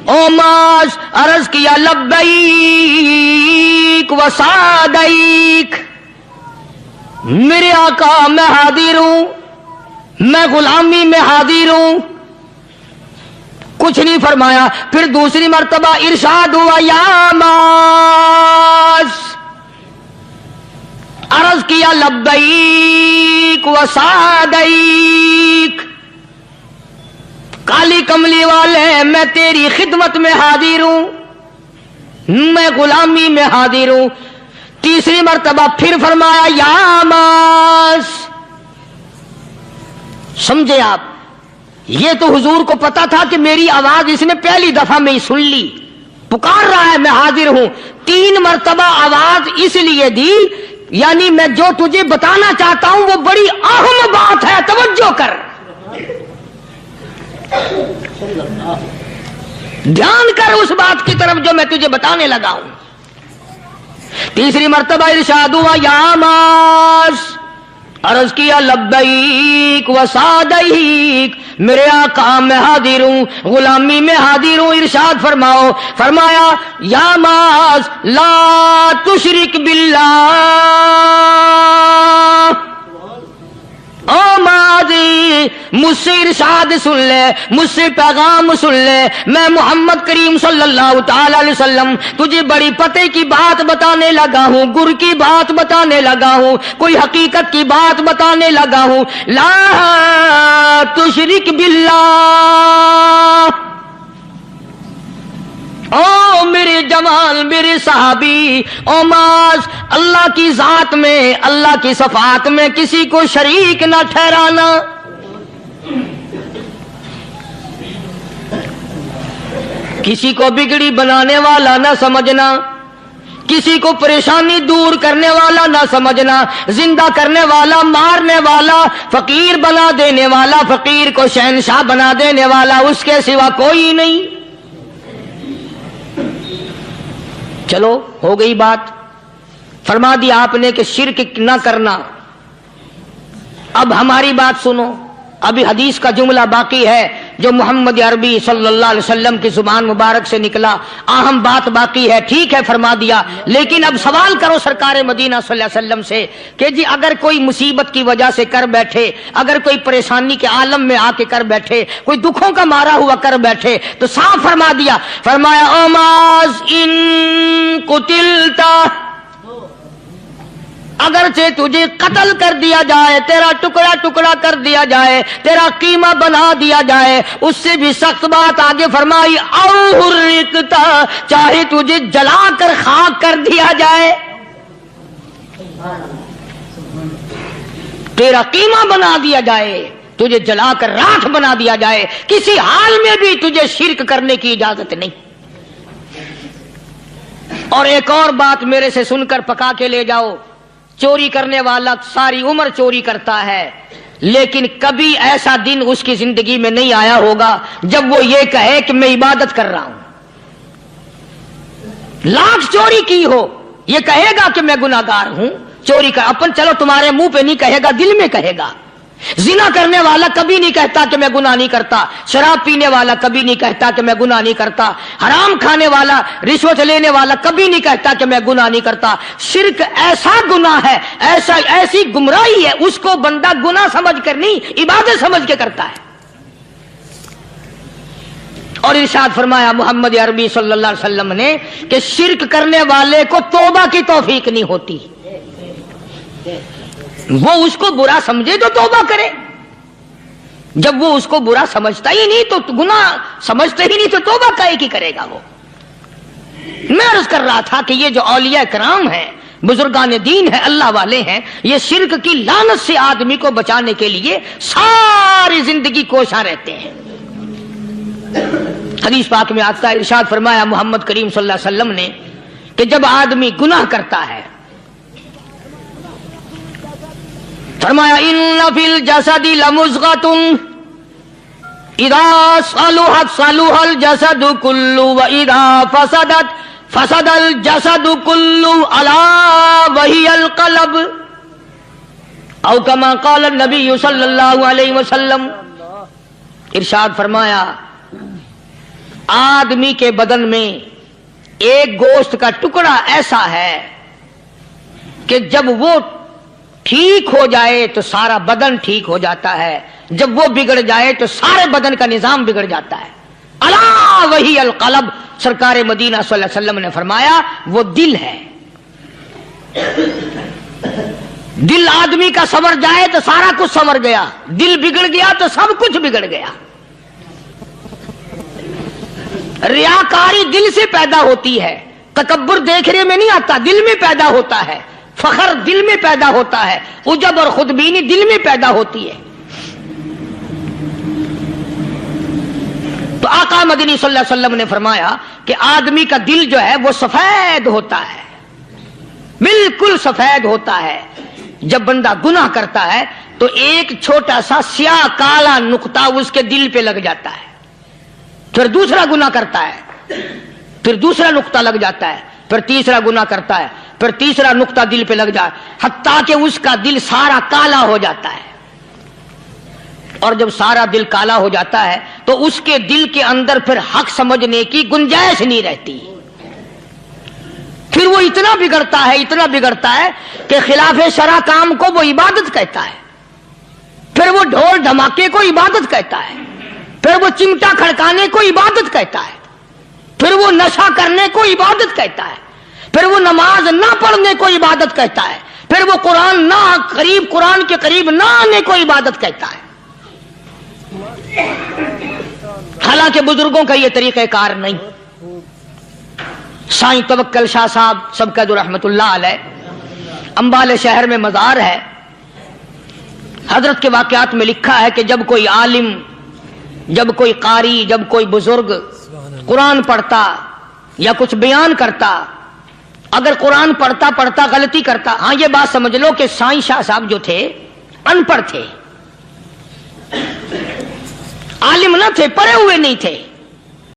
او معاذ. عرض کیا لبیک و سعدیک. میرے آقا میں حاضر ہوں, میں غلامی میں حاضر ہوں. کچھ نہیں فرمایا. پھر دوسری مرتبہ ارشاد ہوا یا معاذ. عرض کیا لبیک و سعدیک. کالی کملی والے میں تیری خدمت میں حاضر ہوں, میں غلامی میں حاضر ہوں. تیسری مرتبہ پھر فرمایا یا معاذ. سمجھے آپ, یہ تو حضور کو پتا تھا کہ میری آواز اس نے پہلی دفعہ میں ہی سن لی، پکار رہا ہے میں حاضر ہوں. 3 مرتبہ آواز اس لیے دی، یعنی میں جو تجھے بتانا چاہتا ہوں وہ بڑی اہم بات ہے، توجہ کر، دھیان کر اس بات کی طرف جو میں تجھے بتانے لگا ہوں. تیسری مرتبہ ارشاد ہوا یا معاذ، عرض کیا لبیک و سعدیک، میرے آقا میں حاضر ہوں، غلامی میں حاضر ہوں. ارشاد فرماؤ، فرمایا یا معاذ لا تشرک باللہ، او ماضی مجھ سے ارشاد سن لے، مجھ سے پیغام سن لے، میں محمد کریم صلی اللہ تعالی علیہ وسلم تجھے بڑی پتے کی بات بتانے لگا ہوں، گر کی بات بتانے لگا ہوں، کوئی حقیقت کی بات بتانے لگا ہوں. لا تشرک باللہ، او میرے جوان، میرے صحابی، او معاذ، اللہ کی ذات میں، اللہ کی صفات میں کسی کو شریک نہ ٹھہرانا. کسی کو بگڑی بنانے والا نہ سمجھنا، کسی کو پریشانی دور کرنے والا نہ سمجھنا، زندہ کرنے والا، مارنے والا، فقیر بنا دینے والا، فقیر کو شہنشاہ بنا دینے والا اس کے سوا کوئی نہیں. چلو ہو گئی بات، فرما دیا آپ نے کہ شرک نہ کرنا. اب ہماری بات سنو، ابھی حدیث کا جملہ باقی ہے جو محمد عربی صلی اللہ علیہ وسلم کی زبان مبارک سے نکلا، اہم بات باقی ہے. ٹھیک ہے فرما دیا، لیکن اب سوال کرو سرکار مدینہ صلی اللہ علیہ وسلم سے کہ جی اگر کوئی مصیبت کی وجہ سے کر بیٹھے، اگر کوئی پریشانی کے عالم میں آ کے کر بیٹھے، کوئی دکھوں کا مارا ہوا کر بیٹھے، تو صاف فرما دیا، فرمایا او معاذ ان قتلتا، اگرچہ تجھے قتل کر دیا جائے، تیرا ٹکڑا ٹکڑا کر دیا جائے، تیرا قیمہ بنا دیا جائے، اس سے بھی سخت بات آگے فرمائی او حرقتا، چاہے تجھے جلا کر خاک کر دیا جائے، تیرا قیمہ بنا دیا جائے، تجھے جلا کر راکھ بنا دیا جائے، کسی حال میں بھی تجھے شرک کرنے کی اجازت نہیں. اور ایک اور بات میرے سے سن کر پکا کے لے جاؤ، چوری کرنے والا ساری عمر چوری کرتا ہے، لیکن کبھی ایسا دن اس کی زندگی میں نہیں آیا ہوگا جب وہ یہ کہے کہ میں عبادت کر رہا ہوں. لاکھ چوری کی ہو، یہ کہے گا کہ میں گناہگار ہوں، چوری کر اپن چلو تمہارے منہ پہ نہیں کہے گا، دل میں کہے گا. زنا کرنے والا کبھی نہیں کہتا کہ میں گناہ نہیں کرتا، شراب پینے والا کبھی نہیں کہتا کہ میں گناہ نہیں کرتا، حرام کھانے والا، رشوت لینے والا کبھی نہیں کہتا کہ میں گناہ نہیں کرتا. شرک ایسا گناہ ہے، ایسی گمراہی ہے، اس کو بندہ گناہ سمجھ کر نہیں عبادت سمجھ کے کرتا ہے. اور ارشاد فرمایا محمد عربی صلی اللہ علیہ وسلم نے کہ شرک کرنے والے کو توبہ کی توفیق نہیں ہوتی. وہ اس کو برا سمجھے تو توبہ کرے، جب وہ اس کو برا سمجھتا ہی نہیں تو گناہ سمجھتا ہی نہیں تو توبہ کائے کی کرے گا وہ. میں عرض کر رہا تھا کہ یہ جو اولیاء کرام ہیں، بزرگان دین ہیں، اللہ والے ہیں، یہ شرک کی لعنت سے آدمی کو بچانے کے لیے ساری زندگی کوشاں رہتے ہیں. حدیث پاک میں آتا ہے، ارشاد فرمایا محمد کریم صلی اللہ علیہ وسلم نے کہ جب آدمی گناہ کرتا ہے، فرمایا ان فی الجسد لمضغۃ اذا صلحت صلح الجسد كله واذا فسدت فسد الجسد كله الا وهي القلب او كما قال النبي صلی اللہ علیہ وسلم. ارشاد فرمایا آدمی کے بدن میں ایک گوشت کا ٹکڑا ایسا ہے کہ جب وہ ٹھیک ہو جائے تو سارا بدن ٹھیک ہو جاتا ہے، جب وہ بگڑ جائے تو سارے بدن کا نظام بگڑ جاتا ہے. الا وہی القلب، سرکار مدینہ صلی اللہ علیہ وسلم نے فرمایا وہ دل ہے. دل آدمی کا سنور جائے تو سارا کچھ سنور گیا، دل بگڑ گیا تو سب کچھ بگڑ گیا. ریاکاری دل سے پیدا ہوتی ہے، تکبر دیکھنے میں نہیں آتا، دل میں پیدا ہوتا ہے. فخر دل میں پیدا ہوتا ہے، عجب اور خودبینی دل میں پیدا ہوتی ہے. تو آقا مدنی صلی اللہ علیہ وسلم نے فرمایا کہ آدمی کا دل جو ہے وہ سفید ہوتا ہے، بالکل سفید ہوتا ہے۔ جب بندہ گناہ کرتا ہے تو ایک چھوٹا سا سیاہ کالا نقطہ اس کے دل پہ لگ جاتا ہے، پھر دوسرا گناہ کرتا ہے، پھر دوسرا نقطہ لگ جاتا ہے، پھر تیسرا گناہ کرتا ہے، پھر تیسرا نقطہ دل پہ لگ جائے، حتیٰ کہ اس کا دل سارا کالا ہو جاتا ہے۔ اور جب سارا دل کالا ہو جاتا ہے تو اس کے دل کے اندر پھر حق سمجھنے کی گنجائش نہیں رہتی، پھر وہ اتنا بگڑتا ہے کہ خلاف شرع کام کو وہ عبادت کہتا ہے، پھر وہ ڈھول دھماکے کو عبادت کہتا ہے، پھر وہ چمٹا کھڑکانے کو عبادت کہتا ہے، پھر وہ نشہ کرنے کو عبادت کہتا ہے، پھر وہ نماز نہ پڑھنے کو عبادت کہتا ہے، پھر وہ قرآن کے قریب نہ آنے کو عبادت کہتا ہے۔ حالانکہ بزرگوں کا یہ طریقہ کار نہیں۔ سائیں توکل شاہ صاحب سبقت رحمت اللہ علیہ، امبالے شہر میں مزار ہے، حضرت کے واقعات میں لکھا ہے کہ جب کوئی عالم، جب کوئی قاری، جب کوئی بزرگ قرآن پڑھتا یا کچھ بیان کرتا، اگر قرآن پڑھتا غلطی کرتا، ہاں یہ بات سمجھ لو کہ سائیں شاہ صاحب جو تھے ان پڑھ تھے، عالم نہ تھے، پڑھے ہوئے نہیں تھے،